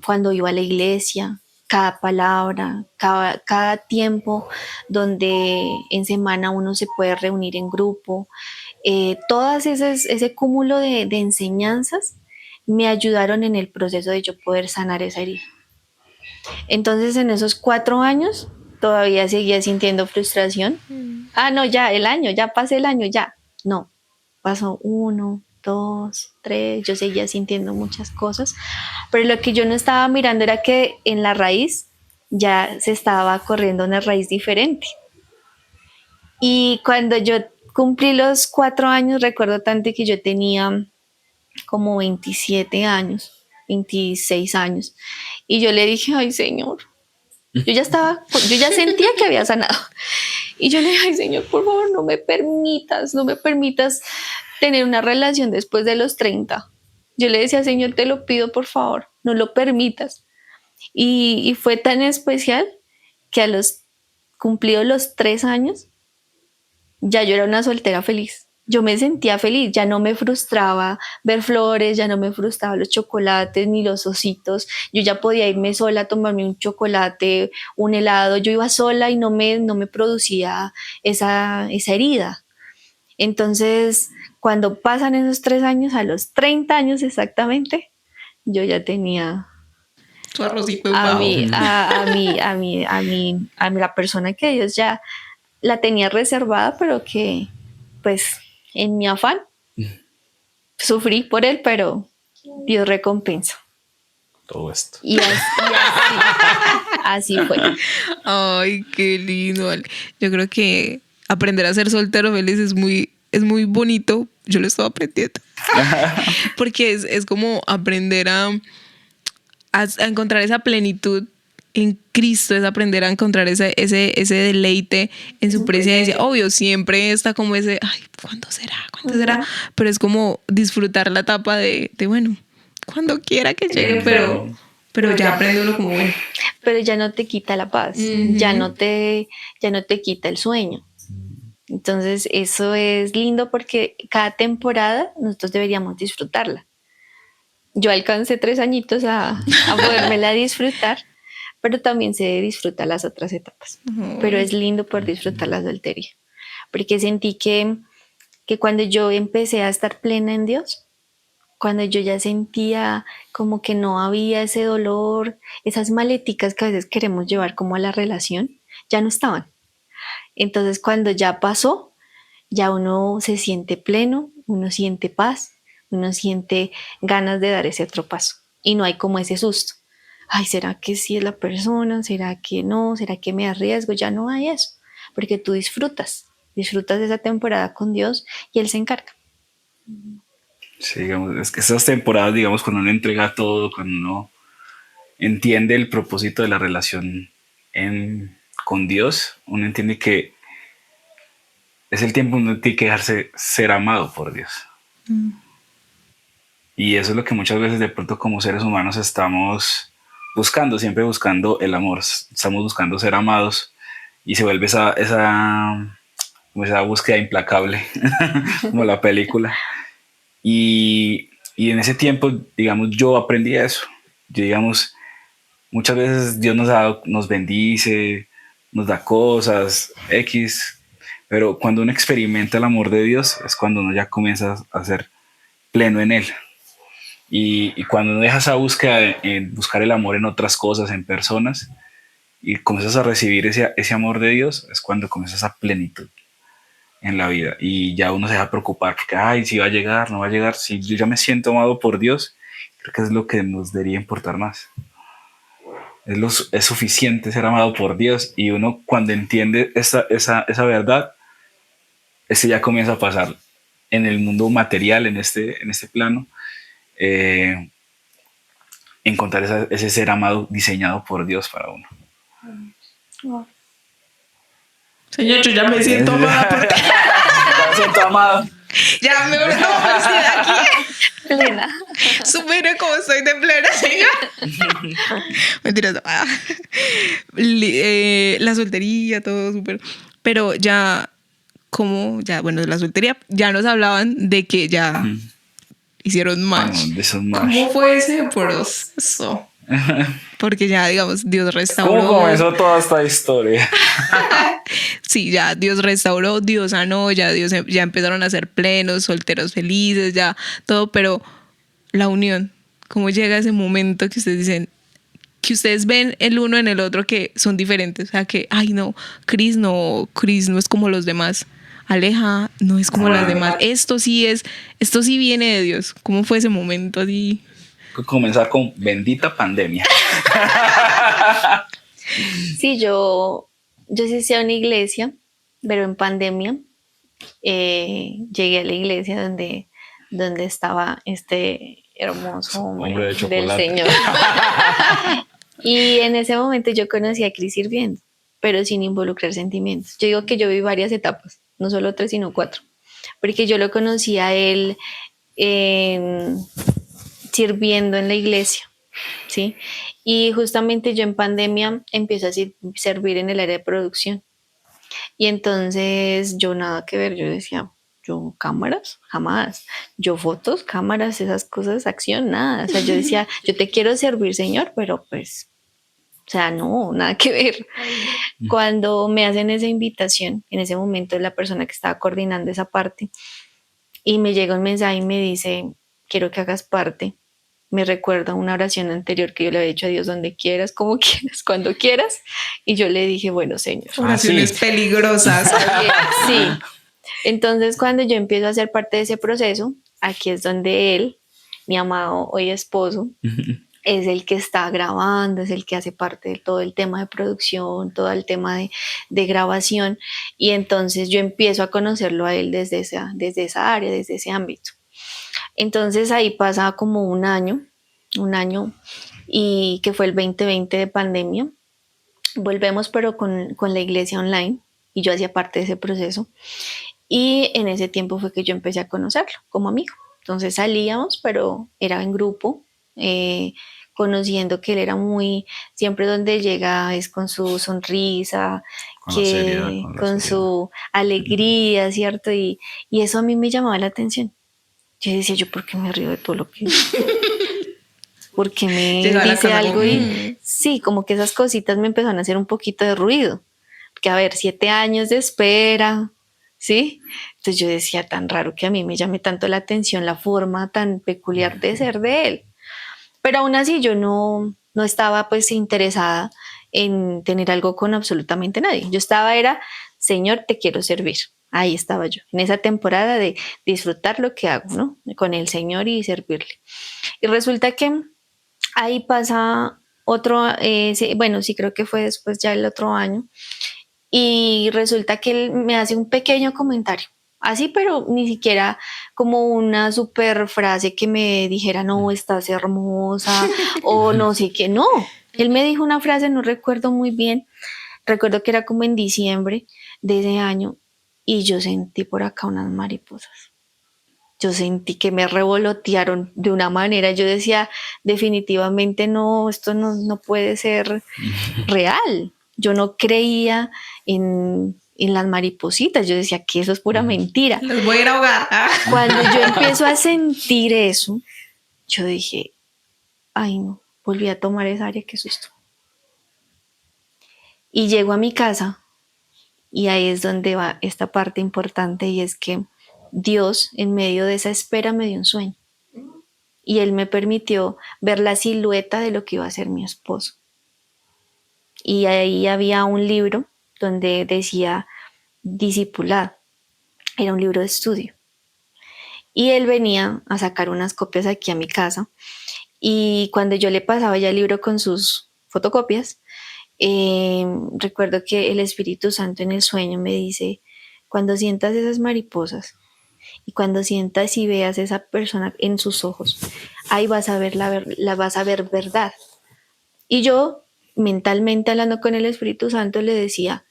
B: cuando iba a la iglesia, cada palabra, cada tiempo donde en semana uno se puede reunir en grupo, todas ese cúmulo de enseñanzas me ayudaron en el proceso de yo poder sanar esa herida. Entonces en esos 4 años todavía seguía sintiendo frustración. No, ya el año, ya pasé el año, ya. No, pasó 1, 2, 3, yo seguía sintiendo muchas cosas, pero lo que yo no estaba mirando era que en la raíz ya se estaba corriendo una raíz diferente. Y cuando yo cumplí los 4 años, recuerdo tanto que yo tenía como 27 años, 26 años, y yo le dije, ay Señor, yo ya sentía que había sanado, y yo le dije, ay Señor, por favor, no me permitas tener una relación después de los 30. Yo le decía, Señor, te lo pido, por favor, no lo permitas. Y fue tan especial que a los cumplidos los 3 años, ya yo era una soltera feliz. Yo me sentía feliz, ya no me frustraba ver flores, ya no me frustraba los chocolates ni los ositos. Yo ya podía irme sola a tomarme un chocolate, un helado. Yo iba sola y no me producía esa herida. Entonces, cuando pasan esos 3 años, a los 30 años exactamente, yo ya tenía
C: Su arrocito
B: a
C: embajado.
B: la persona que Dios ya la tenía reservada, pero que pues en mi afán sufrí por él, pero Dios recompensa.
A: Todo esto.
B: Y así fue.
C: Ay, qué lindo. Ale. Yo creo que aprender a ser soltero feliz es muy bonito. Yo lo estoy aprendiendo. Porque es como aprender a encontrar esa plenitud en Cristo, es aprender a encontrar ese deleite en su presencia. Obvio, siempre está como ese, ay, ¿cuándo será? ¿Cuándo será? Pero es como disfrutar la etapa de bueno, cuando quiera que llegue, pero ya aprendiéndolo como bueno.
B: Pero ya no te quita la paz, ya no te quita el sueño. Entonces eso es lindo porque cada temporada nosotros deberíamos disfrutarla. Yo alcancé 3 añitos a podérmela disfrutar, pero también se disfruta las otras etapas. Pero es lindo poder disfrutar la soltería, porque sentí que cuando yo empecé a estar plena en Dios, cuando yo ya sentía como que no había ese dolor, esas maleticas que a veces queremos llevar como a la relación, ya no estaban. Entonces cuando ya pasó, ya uno se siente pleno, uno siente paz, uno siente ganas de dar ese otro paso y no hay como ese susto. Ay, ¿será que sí es la persona? ¿Será que no? ¿Será que me arriesgo? Ya no hay eso, porque tú disfrutas de esa temporada con Dios y Él se encarga.
A: Sí, digamos, es que esas temporadas, digamos, cuando uno entrega todo, cuando uno entiende el propósito de la relación con Dios, uno entiende que es el tiempo donde uno tiene que dejarse ser amado por Dios. Y eso es lo que muchas veces de pronto como seres humanos estamos buscando, siempre buscando el amor, estamos buscando ser amados y se vuelve esa búsqueda implacable, como la película. Y Y en ese tiempo, digamos, yo aprendí eso. Yo, digamos, muchas veces Dios nos bendice, nos da cosas, X, pero cuando uno experimenta el amor de Dios es cuando uno ya comienza a ser pleno en Él. Y cuando uno deja esa búsqueda en buscar el amor en otras cosas, en personas, y comienzas a recibir ese amor de Dios, es cuando comienza esa plenitud en la vida. Y ya uno se deja preocupar, porque, ay, si va a llegar, no va a llegar. Si yo ya me siento amado por Dios, creo que es lo que nos debería importar más. Es suficiente ser amado por Dios, y uno cuando entiende esa verdad, ese ya comienza a pasar en el mundo material, en este plano, encontrar ese ser amado diseñado por Dios para uno.
B: Wow.
C: Señor, yo ya me siento amada porque
A: Me siento amado.
C: ya me voy a aquí.
B: Plena.
C: Supere como estoy de plena, señor. Mentiras. La soltería, todo súper. Pero ya, bueno, de la soltería, ya nos hablaban de que ya hicieron match.
A: De esos match.
C: ¿Cómo fue ese proceso? Porque ya, digamos, Dios restauró.
A: ¿Cómo comenzó toda esta historia?
C: Sí, ya Dios restauró, Dios sanó, ya empezaron a ser plenos, solteros felices, ya todo, pero la unión, ¿cómo llega ese momento que ustedes dicen, que ustedes ven el uno en el otro que son diferentes? O sea, que, ay no, Cris no es como los demás. Aleja no es como las demás. Esto sí viene de Dios. ¿Cómo fue ese momento así?
A: Comenzar con bendita pandemia.
B: Sí, yo sí hacía una iglesia, pero en pandemia llegué a la iglesia donde estaba este hermoso hombre
A: de
B: del
A: chocolate.
B: Señor. Y en ese momento yo conocí a Cris sirviendo, pero sin involucrar sentimientos. Yo digo que yo vi varias etapas, no solo 3, sino 4, porque yo lo conocí a él sirviendo en la iglesia, ¿sí? Y justamente yo en pandemia empiezo a servir en el área de producción. Y entonces yo nada que ver, yo decía, yo cámaras, jamás. Yo fotos, cámaras, esas cosas, acción, nada. O sea, yo decía, yo te quiero servir, Señor, pero pues, o sea, no, nada que ver. Cuando me hacen esa invitación, en ese momento la persona que estaba coordinando esa parte, y me llega un mensaje y me dice, quiero que hagas parte. Me recuerda una oración anterior que yo le había hecho a Dios, donde quieras, como quieras, cuando quieras. Y yo le dije, bueno, Señor.
C: Oraciones peligrosas.
B: Sí. Entonces, cuando yo empiezo a ser parte de ese proceso, aquí es donde él, mi amado hoy esposo, es el que está grabando, es el que hace parte de todo el tema de producción, todo el tema de grabación. Y entonces yo empiezo a conocerlo a él desde esa área, desde ese ámbito. Entonces ahí pasa como un año, y que fue el 2020 de pandemia. Volvemos pero con la iglesia online, y yo hacía parte de ese proceso. Y en ese tiempo fue que yo empecé a conocerlo como amigo. Entonces salíamos, pero era en grupo, conociendo que él era siempre donde llega es con su sonrisa,
A: Con la seriedad,
B: con su alegría, ¿cierto? Y eso a mí me llamaba la atención. Yo decía, ¿yo por qué me río de todo lo que ¿por qué me dice algo? Y sí, como que esas cositas me empezaron a hacer un poquito de ruido. Porque, a ver, 7 años de espera, ¿sí? Entonces yo decía, tan raro que a mí me llame tanto la atención la forma tan peculiar de ser de él. Pero aún así yo no estaba pues interesada en tener algo con absolutamente nadie. Yo era, Señor, te quiero servir. Ahí estaba yo, en esa temporada de disfrutar lo que hago, ¿no? Con el Señor y servirle. Y resulta que ahí pasa otro, sí, creo que fue después ya el otro año, y resulta que él me hace un pequeño comentario, así, pero ni siquiera como una super frase que me dijera, no, estás hermosa, o no sé qué, no. Él me dijo una frase, no recuerdo muy bien, recuerdo que era como en diciembre de ese año, y yo sentí por acá unas mariposas. Yo sentí que me revolotearon de una manera. Yo decía, definitivamente no, esto no puede ser real. Yo no creía en las maripositas. Yo decía que eso es pura mentira.
C: Los voy a ir a ahogar.
B: Cuando yo empiezo a sentir eso, Yo dije, ay no, volví a tomar esa área, qué susto. Y llego a mi casa y ahí es donde va esta parte importante y es que Dios en medio de esa espera me dio un sueño y Él me permitió ver la silueta de lo que iba a ser mi esposo. Y ahí había un libro donde decía discipulado, era un libro de estudio. Y él venía a sacar unas copias aquí a mi casa y cuando yo le pasaba ya el libro con sus fotocopias, recuerdo que el Espíritu Santo en el sueño me dice, cuando sientas esas mariposas y cuando sientas y veas a esa persona en sus ojos, ahí vas a ver la vas a ver verdad. Y yo mentalmente hablando con el Espíritu Santo le decía,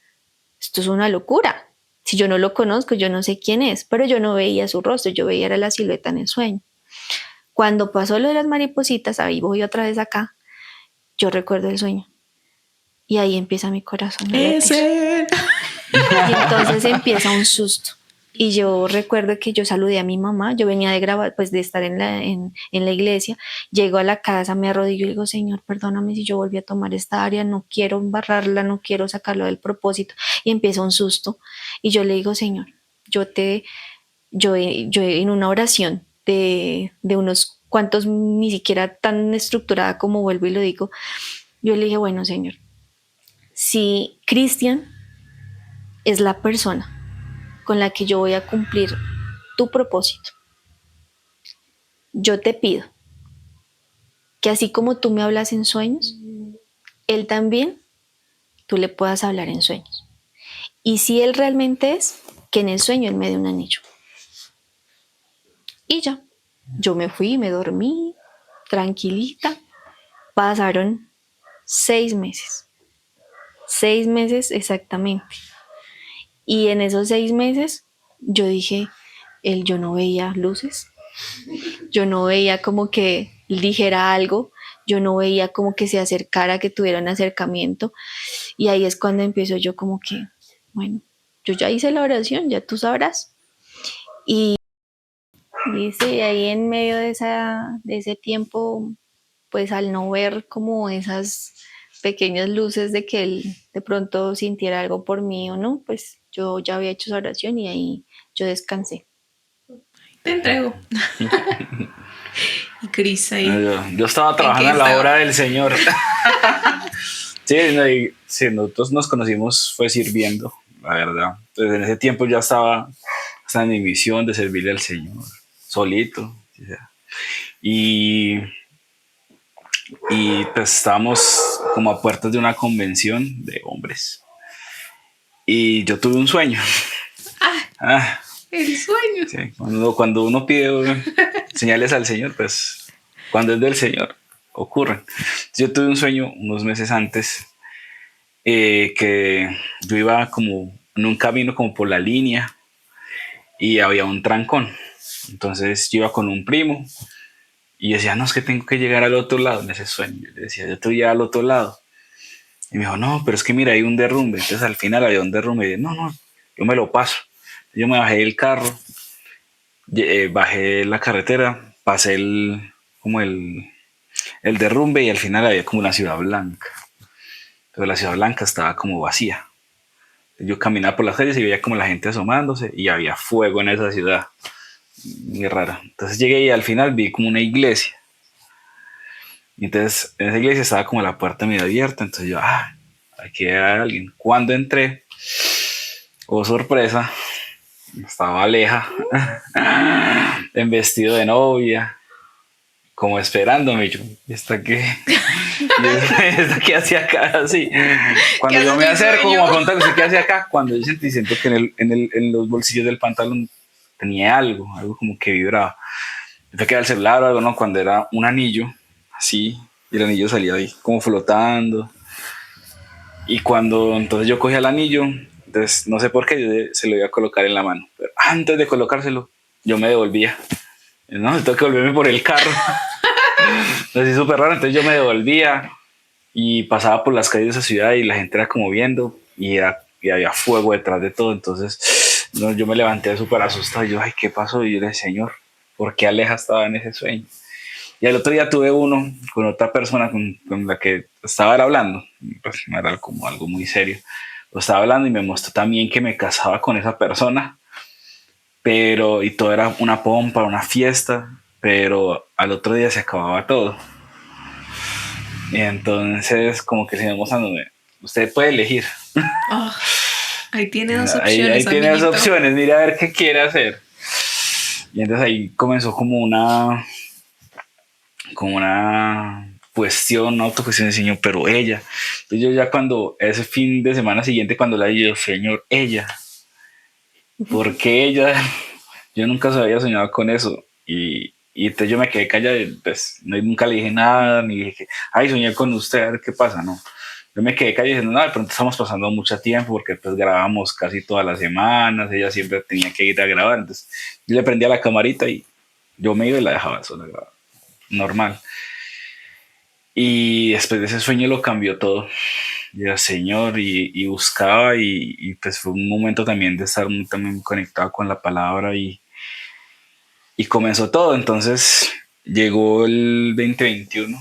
B: esto es una locura. Si yo no lo conozco, yo no sé quién es, pero yo no veía su rostro, yo veía era la silueta en el sueño. Cuando pasó lo de las maripositas, ahí voy otra vez acá, yo recuerdo el sueño. Y ahí empieza mi corazón a latir. Y entonces empieza un susto. Y yo recuerdo que yo saludé a mi mamá, yo venía de grabar, pues de estar en la iglesia, llego a la casa, me arrodillo y digo, Señor, perdóname si yo volví a tomar esta área, no quiero embarrarla, no quiero sacarlo del propósito. Y empieza un susto. Y yo le digo, Señor, yo en una oración de unos cuantos, ni siquiera tan estructurada como vuelvo y lo digo, yo le dije, bueno, Señor, si Cristian es la persona con la que yo voy a cumplir tu propósito, yo te pido que así como tú me hablas en sueños, él también, tú le puedas hablar en sueños. Y si él realmente es, que en el sueño él me dé un anillo. Y ya, yo me fui, me dormí, tranquilita. Pasaron 6 meses. 6 meses exactamente. Y en esos 6 meses yo dije, yo no veía luces, yo no veía como que dijera algo, yo no veía como que se acercara, que tuviera un acercamiento. Y ahí es cuando empiezo yo como que, bueno, yo ya hice la oración, ya tú sabrás. Y sí, ahí en medio de ese tiempo, pues al no ver como esas pequeñas luces de que él de pronto sintiera algo por mí o no, pues yo ya había hecho esa oración y ahí yo descansé.
C: Te entrego. Y Cris ahí.
A: Yo estaba trabajando en la obra del Señor. Sí, no, sí, nosotros nos conocimos fue sirviendo, la verdad. Entonces en ese tiempo ya estaba en mi misión de servirle al Señor, solito. O sea, y pues estábamos como a puertas de una convención de hombres. Y yo tuve un sueño.
C: El sueño.
A: Sí, cuando uno pide señales al Señor, pues cuando es del Señor, ocurren. Yo tuve un sueño unos meses antes que yo iba como en un camino como por la línea y había un trancón. Entonces yo iba con un primo y yo decía, no, es que tengo que llegar al otro lado en ese sueño. Yo le decía, yo estoy ya al otro lado. Y me dijo, no, pero es que mira, hay un derrumbe. Entonces al final había un derrumbe. Y dije, no, yo me lo paso. Yo me bajé del carro, bajé la carretera, pasé como el derrumbe y al final había como una ciudad blanca. Pero la ciudad blanca estaba como vacía. Yo caminaba por las calles y veía como la gente asomándose y había fuego en esa ciudad. Muy raro. Entonces llegué y al final vi como una iglesia. Y entonces en esa iglesia estaba como la puerta medio abierta. Entonces yo, aquí hay alguien. Cuando entré, oh sorpresa, estaba Aleja en vestido de novia, como esperándome. Yo, ¿y esta qué? ¿Y esta qué hacía acá? Así. Cuando yo me acerco, como a preguntarle qué hacía acá, cuando yo siento que en los bolsillos del pantalón tenía algo como que vibraba. Pensé que era el celular o algo, ¿no? Cuando era un anillo, así, y el anillo salía ahí como flotando. Y cuando entonces yo cogí el anillo, entonces no sé por qué yo se lo iba a colocar en la mano, pero antes de colocárselo yo me devolvía. No, tengo que volverme por el carro. Entonces súper raro, entonces yo me devolvía y pasaba por las calles de esa ciudad y la gente era como viendo y había fuego detrás de todo. Entonces yo me levanté súper asustado y yo, ay, ¿qué pasó? Y yo le dije, Señor, ¿por qué Aleja estaba en ese sueño? Y al otro día tuve uno con otra persona con la que estaba hablando, pues no era como algo muy serio, lo estaba hablando y me mostró también que me casaba con esa persona, pero y todo era una pompa, una fiesta, pero al otro día se acababa todo. Y entonces como que se me mostrándome, usted puede elegir.
C: Oh, ahí tiene dos
A: Ahí
C: opciones,
A: tiene dos
C: amiguito.
A: opciones, mire a ver qué quiere hacer. Y entonces ahí comenzó como una cuestión, una autocuestión de Señor, pero ella. Entonces yo ya cuando, ese fin de semana siguiente, cuando la vi, yo, Señor, ella, ¿por qué ella? Yo nunca se había soñado con eso. Y entonces yo me quedé callado, pues nunca le dije nada, ni dije, ay, soñé con usted, a ver qué pasa, no. Yo me quedé callado diciendo, no, de pronto estamos pasando mucho tiempo porque pues grabamos casi todas las semanas, ella siempre tenía que ir a grabar, entonces yo le prendía la camarita y yo me iba y la dejaba sola grabar, normal. Y después de ese sueño lo cambió todo. Y era Señor y buscaba y pues fue un momento también de estar muy también conectado con la palabra y comenzó todo. Entonces llegó el 2021,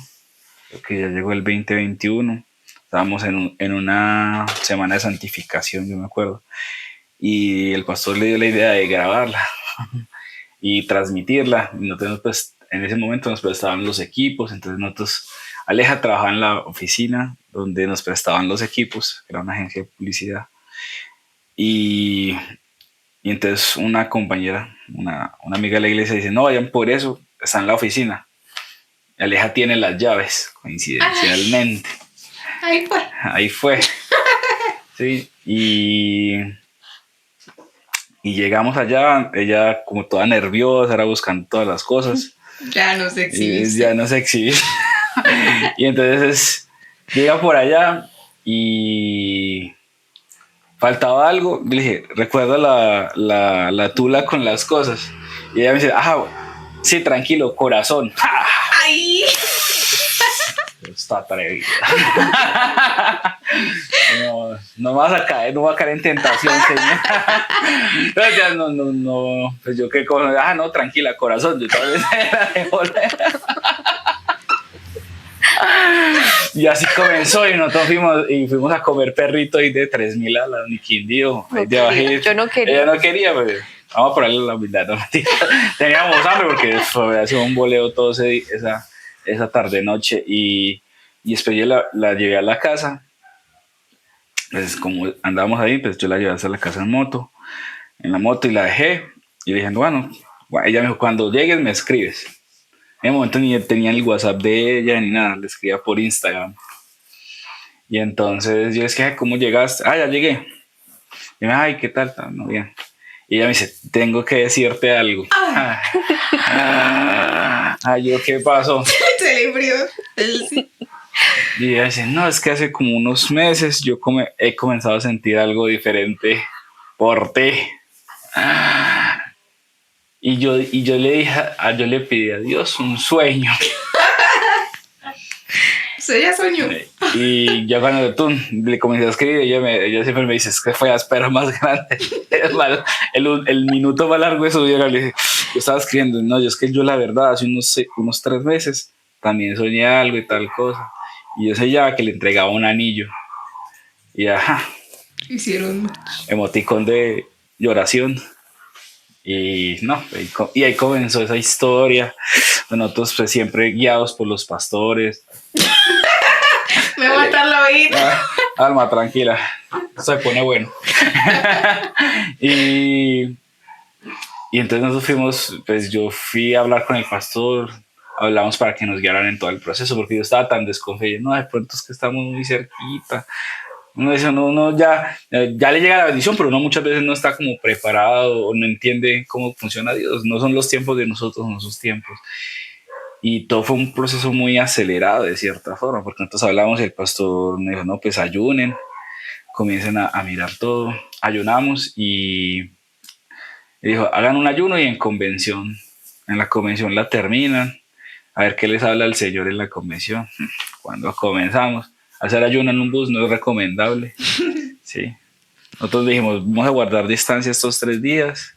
A: creo que ya llegó el 2021. Estábamos en una semana de santificación, yo me acuerdo. Y el pastor le dio la idea de grabarla y transmitirla. Y nosotros, pues, en ese momento nos prestaban los equipos, entonces nosotros, Aleja trabajaba en la oficina donde nos prestaban los equipos, era una agencia de publicidad. Y, y entonces una compañera, una amiga de la iglesia dice, no vayan por eso, está en la oficina. Y Aleja tiene las llaves, coincidencialmente.
C: Ahí fue.
A: Ahí fue. Sí, y llegamos allá, ella como toda nerviosa, era buscando todas las cosas.
C: Ya nos exhibiste.
A: Ya no se exhibe. Y entonces llega por allá y faltaba algo. Le dije, recuerda la tula con las cosas. Y ella me dice, sí, tranquilo, corazón.
C: ¡Ay!
A: Está atrevido. No vas a caer, no va a caer en tentación, señor. No, pues yo qué cosa, no, tranquila, corazón, yo tal vez era de volver. Y así comenzó y nosotros fuimos a comer perrito ahí de 3.000 alas, ni Quindío, ahí de abajito.
B: Yo no quería.
A: Ella no quería, pues, vamos a ponerle la humildad, no, teníamos hambre porque había sido un boleo todo esa tarde noche y después yo la llevé a la casa. Pues como andábamos ahí, pues yo la llevé hasta la casa en la moto y la dejé y le dije, bueno, ella me dijo, cuando llegues me escribes. En el momento ni tenía el WhatsApp de ella ni nada, le escribía por Instagram. Y entonces yo le dije, ¿cómo llegaste? Ya llegué. Y me dijo, ¿qué tal? No, bien. Y ella me dice, tengo que decirte algo. Yo, ¿qué pasó?
C: Se le enfrió.
A: Y ella dice, no, es que hace como unos meses yo he comenzado a sentir algo diferente por ti. Y yo le dije, yo le pedí a Dios un sueño.
C: Eso ya soñó.
A: Y ya cuando tú le comencé a escribir, ella siempre me dice, es que fue la espera más grande. El minuto más largo de su vida. Le dije, yo estaba escribiendo, no, yo es que yo la verdad, hace unos 3 meses también soñé algo y tal cosa. Y yo soñaba que le entregaba un anillo. Y
C: Hicieron
A: emoticón de lloración. Y no, y ahí comenzó esa historia. Nosotros pues, siempre guiados por los pastores.
C: Me va a matar la oída.
A: Alma, tranquila, se pone bueno. y entonces nosotros fuimos, pues yo fui a hablar con el pastor, hablamos para que nos guiaran en todo el proceso, porque yo estaba tan desconfiado, no, de pronto es que estamos muy cerquita. Uno dice, no, ya le llega la bendición, pero uno muchas veces no está como preparado o no entiende cómo funciona Dios. No son los tiempos de nosotros, no sus tiempos. Y todo fue un proceso muy acelerado de cierta forma, porque nosotros hablamos y el pastor me dijo, no, pues ayunen, comiencen a mirar todo. Ayunamos y dijo, hagan un ayuno y en la convención la terminan, a ver qué les habla el Señor en la convención. Cuando comenzamos, hacer ayuno en un bus no es recomendable. Sí. Nosotros dijimos, vamos a guardar distancia estos 3 días,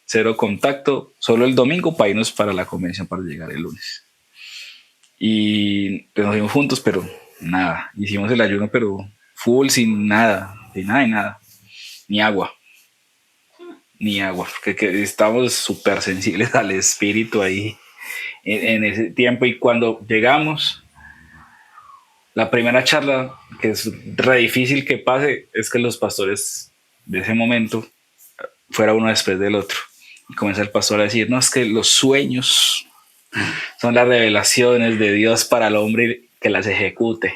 A: 0 contacto, solo el domingo para irnos para la convención para llegar el lunes. y pues nos fuimos juntos, pero nada. Hicimos el ayuno, pero full, sin nada, sin nada y nada. Ni agua, ni agua, porque estamos súper sensibles al espíritu ahí en ese tiempo. Y cuando llegamos, la primera charla, que es re difícil que pase, es que los pastores de ese momento fuera uno después del otro. Y comienza el pastor a decir, no, es que los sueños son las revelaciones de Dios para el hombre que las ejecute.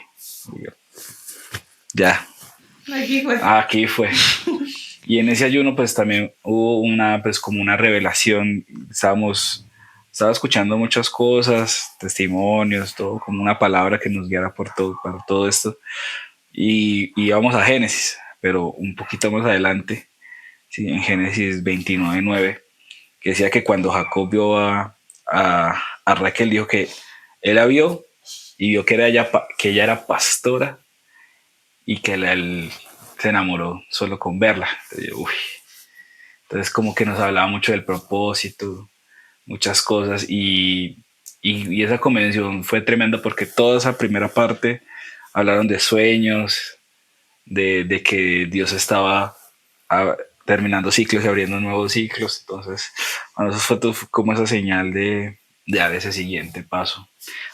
A: Y yo, ya, aquí fue. Y en ese ayuno pues también hubo una, pues como una revelación. Estaba escuchando muchas cosas, testimonios, todo, como una palabra que nos guiara por todo esto. Y íbamos a Génesis, pero un poquito más adelante, sí, en Génesis 29:9, que decía que cuando Jacob vio a Raquel, dijo que él la vio y vio que ella era pastora y que él se enamoró solo con verla. Entonces como que nos hablaba mucho del propósito, muchas cosas, y esa convención fue tremenda porque toda esa primera parte hablaron de sueños, de que Dios estaba terminando ciclos y abriendo nuevos ciclos. Entonces, bueno, eso fue como esa señal de dar ese siguiente paso,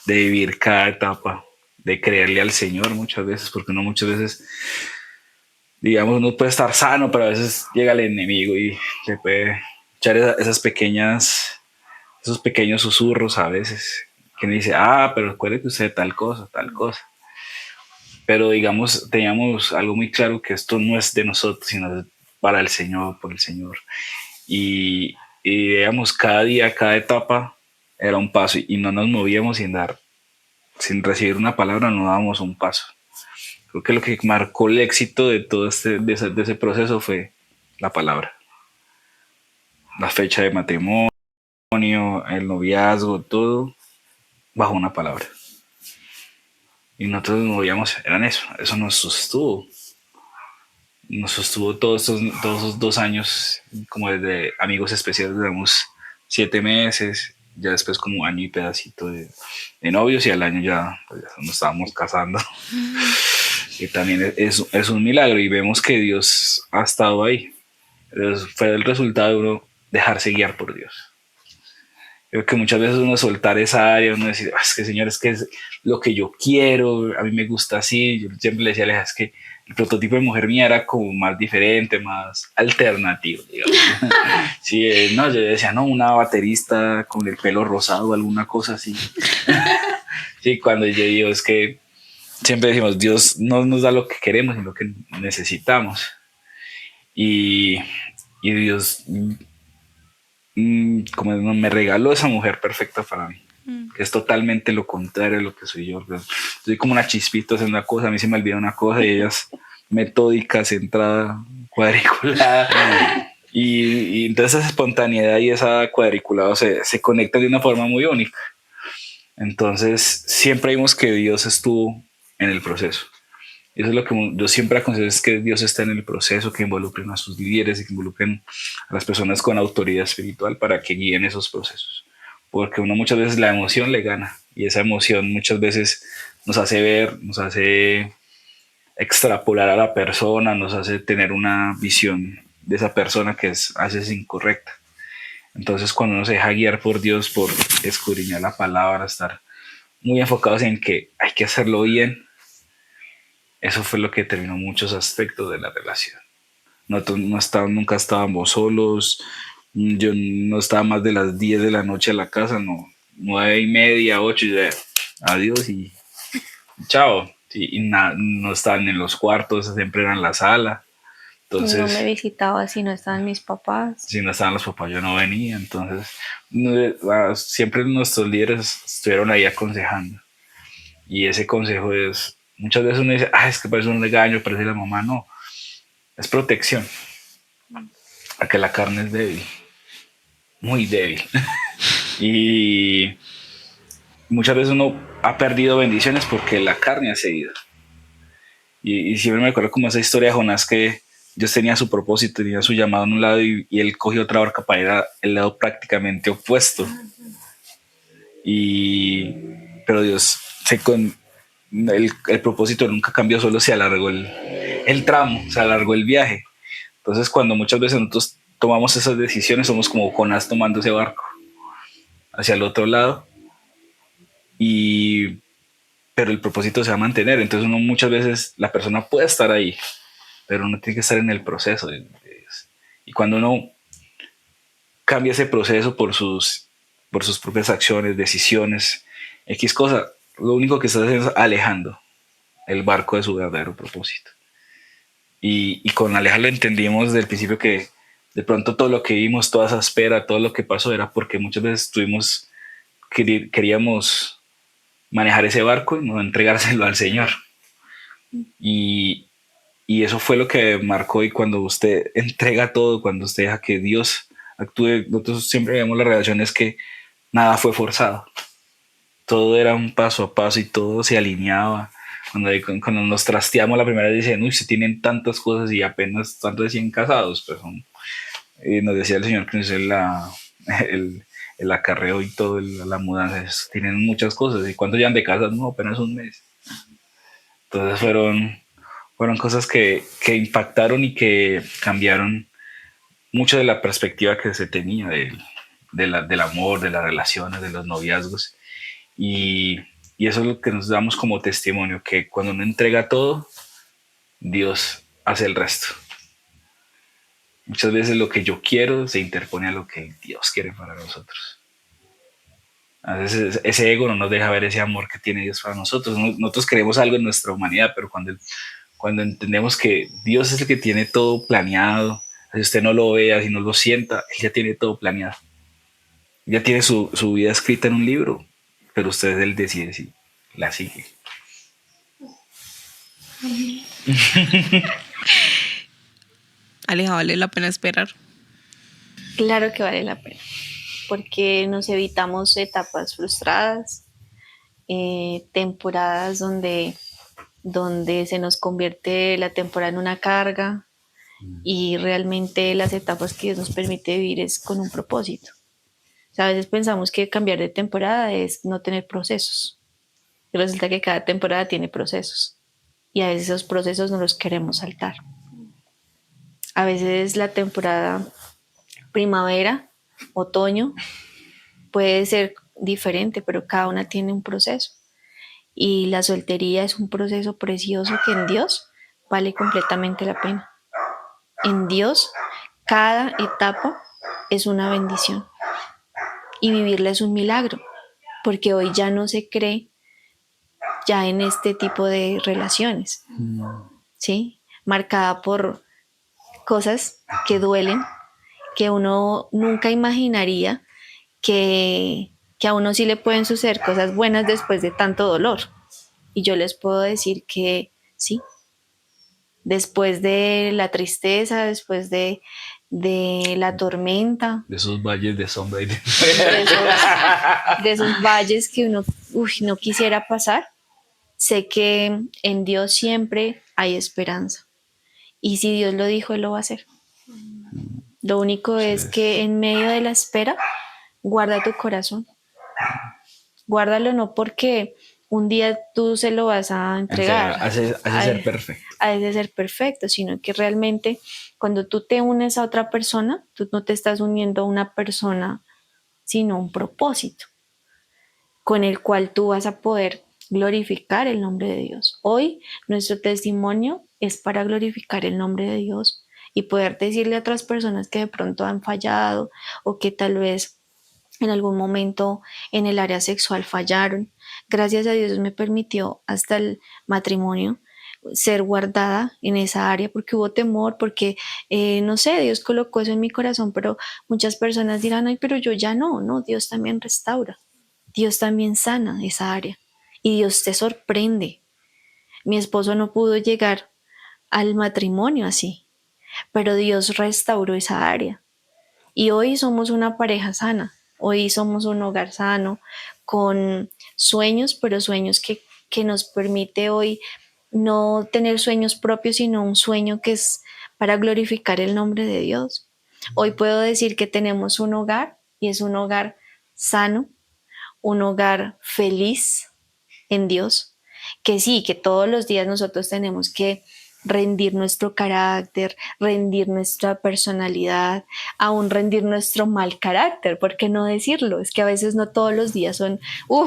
A: de vivir cada etapa, de creerle al Señor muchas veces, porque uno muchas veces, digamos, uno puede estar sano, pero a veces llega el enemigo y le puede echar esos pequeños susurros a veces, que me dice, pero recuerde que usted tal cosa, tal cosa. Pero digamos, teníamos algo muy claro, que esto no es de nosotros, sino para el Señor, por el Señor. Y digamos, cada día, cada etapa era un paso, y no nos movíamos sin recibir una palabra, no dábamos un paso. Creo que lo que marcó el éxito de todo de ese proceso fue la palabra. La fecha de matrimonio, el noviazgo, todo bajo una palabra. Y nosotros nos movíamos, eso nos sostuvo. Nos sostuvo todos esos 2 años, como desde amigos especiales, digamos, 7 meses, ya después como año y pedacito de novios, y al año ya, pues, ya nos estábamos casando. Y también es un milagro, y vemos que Dios ha estado ahí. Fue el resultado de uno dejarse guiar por Dios. Creo que muchas veces uno soltar esa área, uno decir, es que Señor, es que es lo que yo quiero, a mí me gusta así. Yo siempre le decía a Aleja, es que el prototipo de mujer mía era como más diferente, más alternativo, digamos. Sí, no, yo decía, no, una baterista con el pelo rosado, alguna cosa así. Sí, cuando yo digo, es que siempre decimos, Dios no nos da lo que queremos, sino lo que necesitamos. Y Dios como me regaló esa mujer perfecta para mí, que es totalmente lo contrario de lo que soy yo. Soy como una chispita haciendo una cosa, a mí se me olvida una cosa, y ella es metódica, centrada, cuadriculada. Y entonces esa espontaneidad y esa cuadriculado se conectan de una forma muy única. Entonces siempre vimos que Dios estuvo en el proceso. Eso es lo que yo siempre aconsejo, es que Dios está en el proceso, que involucren a sus líderes y que involucren a las personas con autoridad espiritual para que guíen esos procesos. Porque uno muchas veces la emoción le gana, y esa emoción muchas veces nos hace ver, nos hace extrapolar a la persona, nos hace tener una visión de esa persona que a veces es incorrecta. Entonces cuando uno se deja guiar por Dios, por escudriñar la palabra, estar muy enfocados en que hay que hacerlo bien, eso fue lo que determinó muchos aspectos de la relación. Nunca estábamos solos. Yo no estaba más de las 10 de la noche en la casa, no, 9:30, 8, ya, adiós y chao. Y no estaban en los cuartos, siempre eran en la sala. Entonces,
B: no me visitaba si no estaban mis papás.
A: Si no estaban los papás, yo no venía. Entonces, siempre nuestros líderes estuvieron ahí aconsejando. Y ese consejo es, muchas veces uno dice, es que parece un regaño, parece la mamá. No, es protección. Porque la carne es débil, muy débil. Y muchas veces uno ha perdido bendiciones porque la carne ha cedido. Y siempre me acuerdo como esa historia de Jonás, que Dios tenía su propósito, tenía su llamado en un lado, y él cogió otra barca para ir al lado prácticamente opuesto. Y pero Dios el propósito nunca cambió, solo se alargó el tramo, se alargó el viaje. Entonces, cuando muchas veces nosotros tomamos esas decisiones, somos como Jonás tomando ese barco hacia el otro lado, pero el propósito se va a mantener. Entonces, muchas veces la persona puede estar ahí, pero uno tiene que estar en el proceso de Dios. Y cuando uno cambia ese proceso por sus propias acciones, decisiones, X cosa, lo único que está haciendo es alejando el barco de su verdadero propósito. Y con alejarlo entendimos desde el principio que de pronto todo lo que vimos, toda esa espera, todo lo que pasó era porque muchas veces queríamos manejar ese barco y no entregárselo al Señor. Y eso fue lo que marcó. Y cuando usted entrega todo, cuando usted deja que Dios actúe, nosotros siempre vemos las relaciones que nada fue forzado. Todo era un paso a paso y todo se alineaba. Cuando nos trasteamos la primera vez, dicen, uy, se tienen tantas cosas y apenas están recién casados. Pues nos decía el Señor que es el acarreo y todo, la mudanza, tienen muchas cosas. ¿Y cuánto llevan de casa? No, apenas un mes. Entonces fueron cosas que impactaron y que cambiaron mucho de la perspectiva que se tenía del amor, de las relaciones, de los noviazgos. Y eso es lo que nos damos como testimonio, que cuando uno entrega todo, Dios hace el resto. Muchas veces lo que yo quiero se interpone a lo que Dios quiere para nosotros. A veces ese ego no nos deja ver ese amor que tiene Dios para nosotros. Nosotros queremos algo en nuestra humanidad, pero cuando entendemos que Dios es el que tiene todo planeado, si usted no lo vea, si no lo sienta, Él ya tiene todo planeado. Ya tiene su vida escrita en un libro, pero Él decide si la sigue.
C: Aleja, ¿vale la pena esperar?
B: Claro que vale la pena, porque nos evitamos etapas frustradas, temporadas donde se nos convierte la temporada en una carga, y realmente las etapas que Dios nos permite vivir es con un propósito. O sea, a veces pensamos que cambiar de temporada es no tener procesos, y resulta que cada temporada tiene procesos, y a veces esos procesos no los queremos saltar. A veces la temporada primavera, otoño, puede ser diferente, pero cada una tiene un proceso. Y la soltería es un proceso precioso que en Dios vale completamente la pena. En Dios, cada etapa es una bendición. Y vivirla es un milagro, porque hoy ya no se cree ya en este tipo de relaciones, ¿sí? Marcada por cosas que duelen, que uno nunca imaginaría que a uno sí le pueden suceder cosas buenas después de tanto dolor. Y yo les puedo decir que sí, después de la tristeza, después de la tormenta,
A: De esos valles de sombra y
B: de esos valles que uno no quisiera pasar, sé que en Dios siempre hay esperanza. Y si Dios lo dijo, Él lo va a hacer. Lo único es que en medio de la espera, guarda tu corazón. Guárdalo no porque un día tú se lo vas a entregar
A: hace ser perfecto.
B: a ese ser perfecto, sino que realmente cuando tú te unes a otra persona, tú no te estás uniendo a una persona, sino a un propósito con el cual tú vas a poder glorificar el nombre de Dios. Hoy nuestro testimonio es para glorificar el nombre de Dios y poder decirle a otras personas que de pronto han fallado o que tal vez en algún momento en el área sexual fallaron. Gracias a Dios me permitió hasta el matrimonio ser guardada en esa área porque hubo temor, porque no sé, Dios colocó eso en mi corazón, pero muchas personas dirán, ay, pero yo ya no, Dios también restaura, Dios también sana esa área y Dios te sorprende. Mi esposo no pudo llegar al matrimonio así, pero Dios restauró esa área y hoy somos una pareja sana. Hoy somos un hogar sano, con sueños, pero sueños que nos permite hoy no tener sueños propios, sino un sueño que es para glorificar el nombre de Dios. Hoy puedo decir que tenemos un hogar y es un hogar sano, un hogar feliz, en Dios, que sí, que todos los días nosotros tenemos que rendir nuestro carácter, rendir nuestra personalidad, aún rendir nuestro mal carácter, ¿por qué no decirlo? Es que a veces no todos los días son,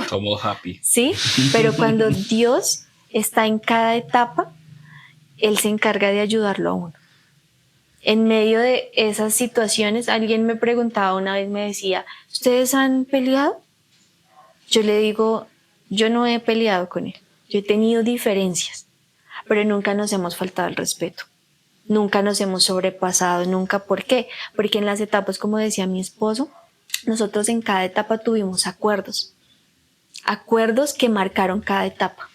A: Somos happy.
B: sí, pero cuando Dios está en cada etapa, Él se encarga de ayudarlo a uno. En medio de esas situaciones, alguien me preguntaba una vez, me decía, ¿ustedes han peleado? Yo le digo, yo no he peleado con él, yo he tenido diferencias, pero nunca nos hemos faltado el respeto, nunca nos hemos sobrepasado, nunca. ¿Por qué? Porque en las etapas, como decía mi esposo, nosotros en cada etapa tuvimos acuerdos que marcaron cada etapa.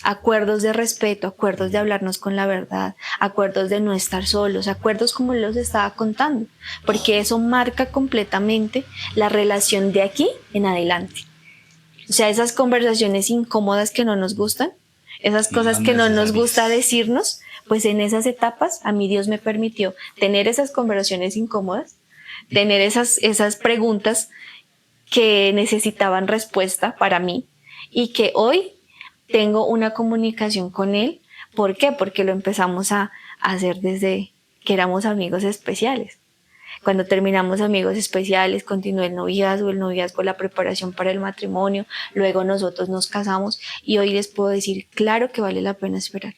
B: Acuerdos de respeto, acuerdos de hablarnos con la verdad, acuerdos de no estar solos, acuerdos como él los estaba contando, porque eso marca completamente la relación de aquí en adelante. O sea, esas conversaciones incómodas que no nos gustan, esas cosas que no nos gusta decirnos, pues en esas etapas a mí Dios me permitió tener esas conversaciones incómodas, tener esas preguntas que necesitaban respuesta para mí y que hoy tengo una comunicación con él. ¿Por qué? Porque lo empezamos a hacer desde que éramos amigos especiales. Cuando terminamos amigos especiales, continuó el noviazgo, la preparación para el matrimonio, luego nosotros nos casamos y hoy les puedo decir, claro que vale la pena esperar,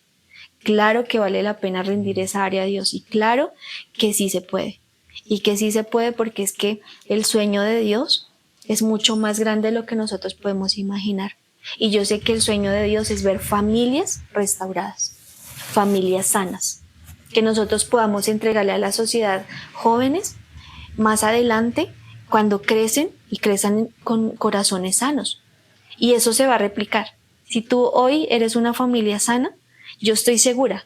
B: claro que vale la pena rendir esa área a Dios y claro que sí se puede. Y que sí se puede porque es que el sueño de Dios es mucho más grande de lo que nosotros podemos imaginar. Y yo sé que el sueño de Dios es ver familias restauradas, familias sanas, que nosotros podamos entregarle a la sociedad jóvenes más adelante cuando crecen y crezcan con corazones sanos. Y eso se va a replicar. Si tú hoy eres una familia sana, yo estoy segura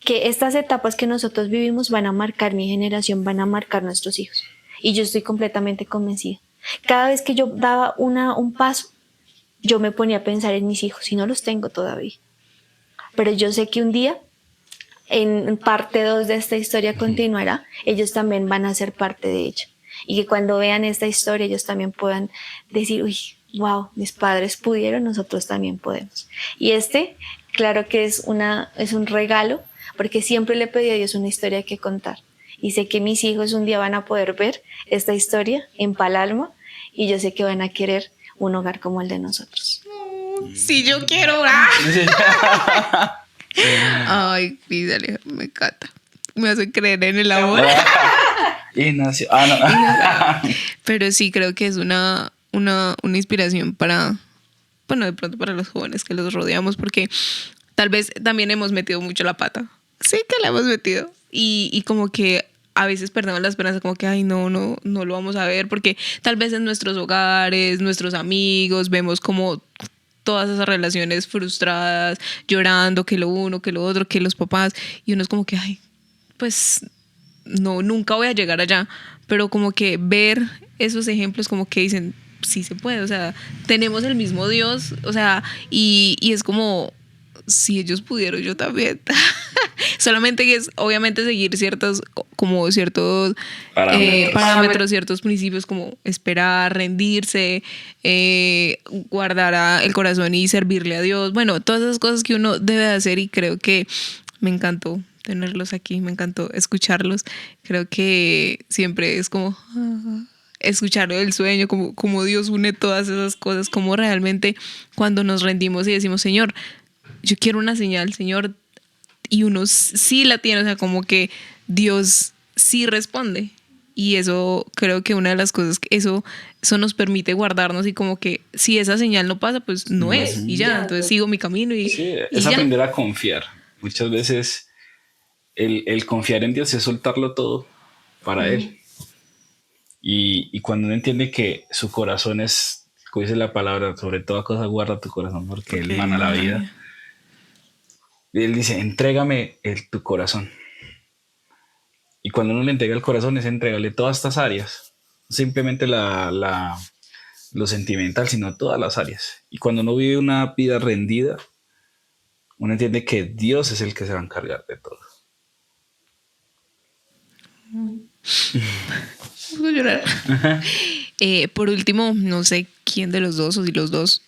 B: que estas etapas que nosotros vivimos van a marcar mi generación, van a marcar nuestros hijos. Y yo estoy completamente convencida. Cada vez que yo daba un paso, yo me ponía a pensar en mis hijos y no los tengo todavía. Pero yo sé que un día, en parte 2 de esta historia continuará, ellos también van a ser parte de ella. Y que cuando vean esta historia ellos también puedan decir, uy, wow, mis padres pudieron, nosotros también podemos. Y claro que es un regalo, porque siempre le pedí a Dios una historia que contar. Y sé que mis hijos un día van a poder ver esta historia en Palalma y yo sé que van a querer un hogar como el de nosotros.
C: Sí, yo quiero. Ay, pídale, me encanta. Me hace creer en el amor.
A: Ignacio.
C: Pero sí creo que es una inspiración para, bueno, de pronto para los jóvenes que los rodeamos, porque tal vez también hemos metido mucho la pata. Sí que la hemos metido. Y como que a veces perdemos la esperanza, como que, ay, no lo vamos a ver, porque tal vez en nuestros hogares, nuestros amigos, vemos como todas esas relaciones frustradas, llorando, que lo uno, que lo otro, que los papás, y uno es como que, ay, pues no, nunca voy a llegar allá, pero como que ver esos ejemplos como que dicen, sí se puede, o sea, tenemos el mismo Dios, o sea, y es como, si ellos pudieron, yo también. Solamente que es obviamente seguir ciertos parámetros, ciertos principios como esperar, rendirse, guardar el corazón y servirle a Dios. Bueno, todas esas cosas que uno debe de hacer y creo que me encantó tenerlos aquí, me encantó escucharlos. Creo que siempre es como escuchar el sueño, como Dios une todas esas cosas, como realmente cuando nos rendimos y decimos, Señor, yo quiero una señal, Señor, y uno sí la tiene, o sea, como que Dios sí responde. Y eso creo que una de las cosas, eso nos permite guardarnos y como que si esa señal no pasa, pues no es. Y ya, entonces sigo mi camino y
A: sí, es aprender a confiar. Muchas veces el confiar en Dios es soltarlo todo para Él. Y cuando uno entiende que su corazón es, como dice la palabra, sobre toda cosa guarda tu corazón porque Él mana la vida. Y Él dice, entrégame tu corazón. Y cuando uno le entrega el corazón es entregarle todas estas áreas. No simplemente lo sentimental, sino todas las áreas. Y cuando uno vive una vida rendida, uno entiende que Dios es el que se va a encargar de todo.
C: Por último, no sé, quién de los dos o si los dos,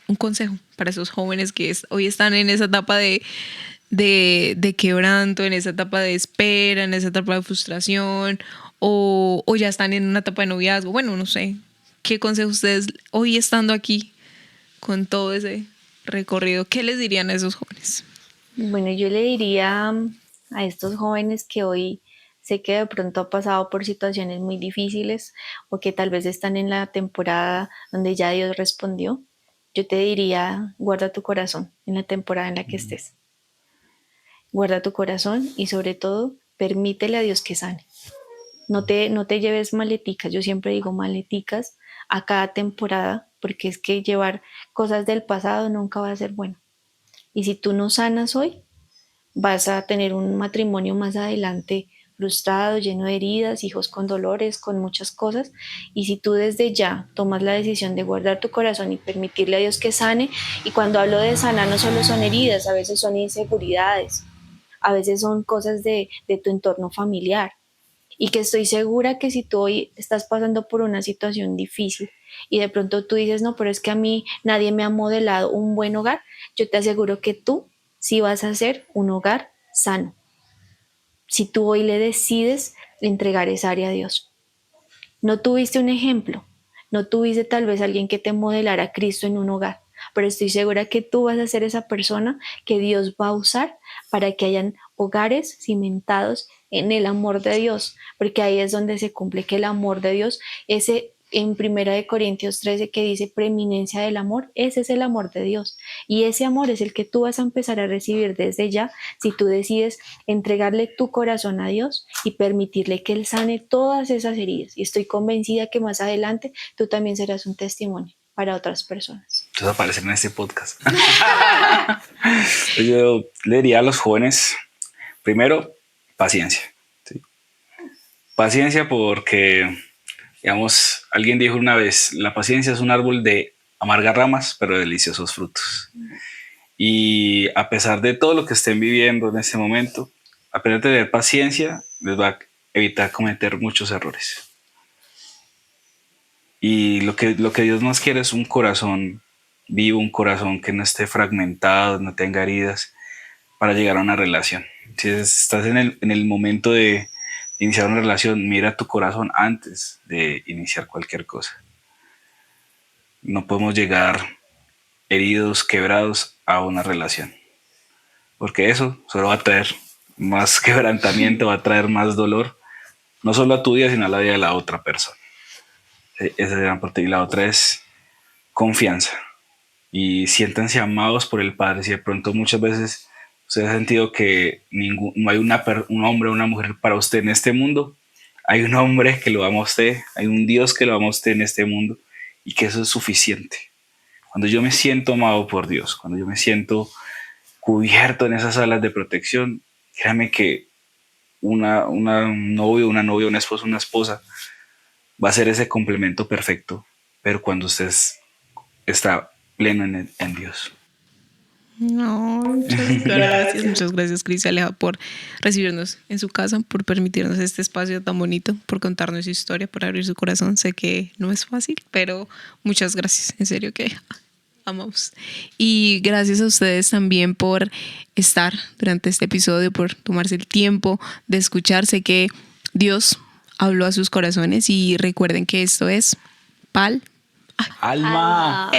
C: un consejo para esos jóvenes que hoy están en esa etapa de quebranto, en esa etapa de espera, en esa etapa de frustración, o ya están en una etapa de noviazgo. Bueno, no sé, ¿qué consejo ustedes hoy estando aquí con todo ese recorrido, qué les dirían a esos jóvenes?
B: Bueno, yo le diría a estos jóvenes que hoy sé que de pronto han pasado por situaciones muy difíciles o que tal vez están en la temporada donde ya Dios respondió, yo te diría, guarda tu corazón en la temporada en la que estés. Guarda tu corazón y sobre todo, permítele a Dios que sane. No te lleves maleticas, yo siempre digo maleticas a cada temporada, porque es que llevar cosas del pasado nunca va a ser bueno. Y si tú no sanas hoy, vas a tener un matrimonio más adelante frustrado, lleno de heridas, hijos con dolores, con muchas cosas. Y si tú desde ya tomas la decisión de guardar tu corazón y permitirle a Dios que sane, y cuando hablo de sanar no solo son heridas, a veces son inseguridades, a veces son cosas de tu entorno familiar. Y que estoy segura que si tú hoy estás pasando por una situación difícil y de pronto tú dices, no, pero es que a mí nadie me ha modelado un buen hogar, yo te aseguro que tú sí vas a hacer un hogar sano. Si tú hoy le decides entregar esa área a Dios. No tuviste un ejemplo, no tuviste tal vez alguien que te modelara a Cristo en un hogar, pero estoy segura que tú vas a ser esa persona que Dios va a usar para que hayan hogares cimentados en el amor de Dios, porque ahí es donde se cumple que el amor de Dios, ese en 1 Corintios 13 que dice preeminencia del amor, ese es el amor de Dios. Y ese amor es el que tú vas a empezar a recibir desde ya si tú decides entregarle tu corazón a Dios y permitirle que Él sane todas esas heridas. Y estoy convencida que más adelante tú también serás un testimonio para otras personas.
A: Entonces aparecer en este podcast. Yo le diría a los jóvenes, primero, paciencia. ¿Sí? Paciencia porque, digamos, alguien dijo una vez, la paciencia es un árbol de amargas ramas, pero de deliciosos frutos. Y a pesar de todo lo que estén viviendo en este momento, aprender a tener paciencia les va a evitar cometer muchos errores. Y lo que Dios nos quiere es un corazón vivo, un corazón que no esté fragmentado, no tenga heridas, para llegar a una relación. Si estás en el momento de iniciar una relación, mira tu corazón antes de iniciar cualquier cosa. No podemos llegar heridos, quebrados a una relación, porque eso solo va a traer más quebrantamiento, va a traer más dolor, no solo a tu vida, sino a la vida de la otra persona. Esa es gran parte. Y la otra es confianza. Y siéntanse amados por el Padre. Si de pronto muchas veces usted ha sentido que no hay un hombre o una mujer para usted en este mundo, hay un hombre que lo ama a usted, hay un Dios que lo ama a usted en este mundo, y que eso es suficiente. Cuando yo me siento amado por Dios, cuando yo me siento cubierto en esas alas de protección, créame que un novio, una novia, un esposo, una esposa va a ser ese complemento perfecto, pero cuando usted está pleno en Dios.
C: No, muchas gracias, Cris y Aleja, por recibirnos en su casa, por permitirnos este espacio tan bonito, por contarnos su historia, por abrir su corazón. Sé que no es fácil, pero muchas gracias, en serio que amamos. Y gracias a ustedes también por estar durante este episodio, por tomarse el tiempo de escuchar. Sé que Dios habló a sus corazones y recuerden que esto es Pal
A: Alma.